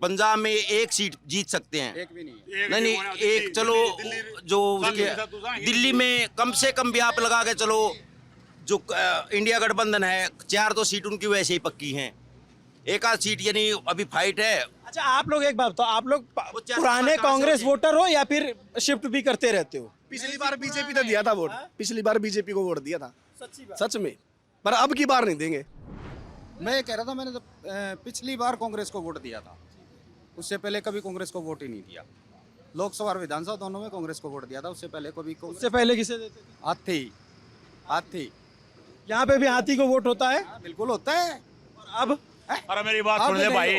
पंजाब में 1 सीट जीत सकते हैं, एक भी नहीं, एक चलो जो उसके दिल्ली में कम से कम भी आप लगा के चलो, जो इंडिया गठबंधन है 4 तो सीट उनकी वैसे ही पक्की हैं, 1 आध सीट यानी अभी फाइट है। अच्छा, आप लोग एक बात बताओ, आप लोग पुराने कांग्रेस वोटर हो या फिर शिफ्ट भी करते रहते हो? पिछली बार बीजेपी तो दिया था वोट, पिछली बार बीजेपी को वोट दिया था, सच में, पर अब की बार नहीं देंगे। मैं ये कह रहा था, मैंने तो पिछली बार कांग्रेस को वोट दिया था, उससे पहले कभी कांग्रेस को वोट ही नहीं दिया। लोकसभा और विधानसभा दोनों में कांग्रेस को वोट दिया था, उससे पहले कभी। उससे पहले किसे देते थे? हाथी। यहाँ पे भी हाथी को वोट होता है? बिल्कुल होता है। और अब अरे मेरी बात सुन ले भाई,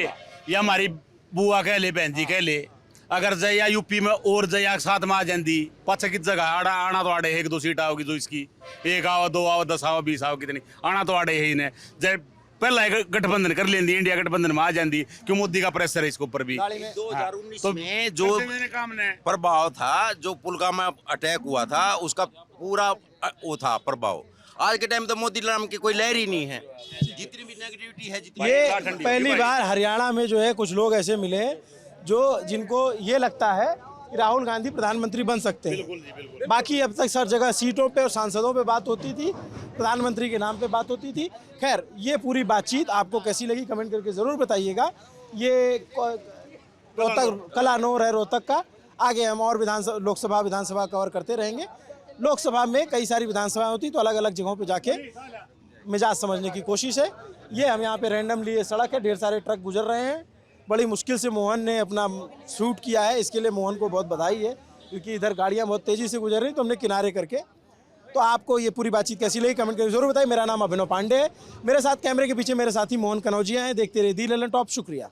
ये हमारी बुआ कह ले, बहन जी कह ले, अगर जया यूपी में और जया साथ में आ जाती, पाछे की जगह आना तो आड़े 1-2 सीट आओगी, जो इसकी 1 आओ 2 आओ 10 आओ 20 आओ, कितनी आना तो आड़े है ही ने। जब पहला गठबंधन कर लेंदी, इंडिया गठबंधन में आ जाती, क्यों मोदी का प्रेशर है इसके ऊपर भी। 2019 में जो प्रभाव था, जो पुलवामा अटैक हुआ था, उसका पूरा वो था प्रभाव। आज के टाइम तो मोदी नाम की कोई लहर ही नहीं है, जितनी भी नेगेटिविटी है, जितनी ये पहली बार हरियाणा में जो है कुछ लोग ऐसे मिले जो जिनको ये लगता है कि राहुल गांधी प्रधानमंत्री बन सकते हैं। बाकी अब तक हर जगह सीटों पे और सांसदों पे बात होती थी, प्रधानमंत्री के नाम पे बात होती थी। खैर, ये पूरी बातचीत आपको कैसी लगी कमेंट करके ज़रूर बताइएगा। ये रोहतक कलानौर है रोहतक का। आगे हम और लोकसभा विधानसभा कवर करते रहेंगे। लोकसभा में कई सारी विधानसभाएं होती तो अलग अलग जगहों पे जाके मिजाज समझने की कोशिश है। ये हम यहाँ पे रैंडमली ये सड़क है, ढेर सारे ट्रक गुजर रहे हैं। बड़ी मुश्किल से मोहन ने अपना शूट किया है, इसके लिए मोहन को बहुत बधाई है, क्योंकि इधर गाड़ियाँ बहुत तेज़ी से गुजर रही तो हमने किनारे करके। तो आपको ये पूरी बातचीत कैसी लगी कमेंट करके जरूर बताइए। मेरा नाम अभिनव पांडे है, मेरे साथ कैमरे के पीछे मेरे साथी मोहन कनौजिया हैं। देखते रहिए दी ललन टॉप। शुक्रिया।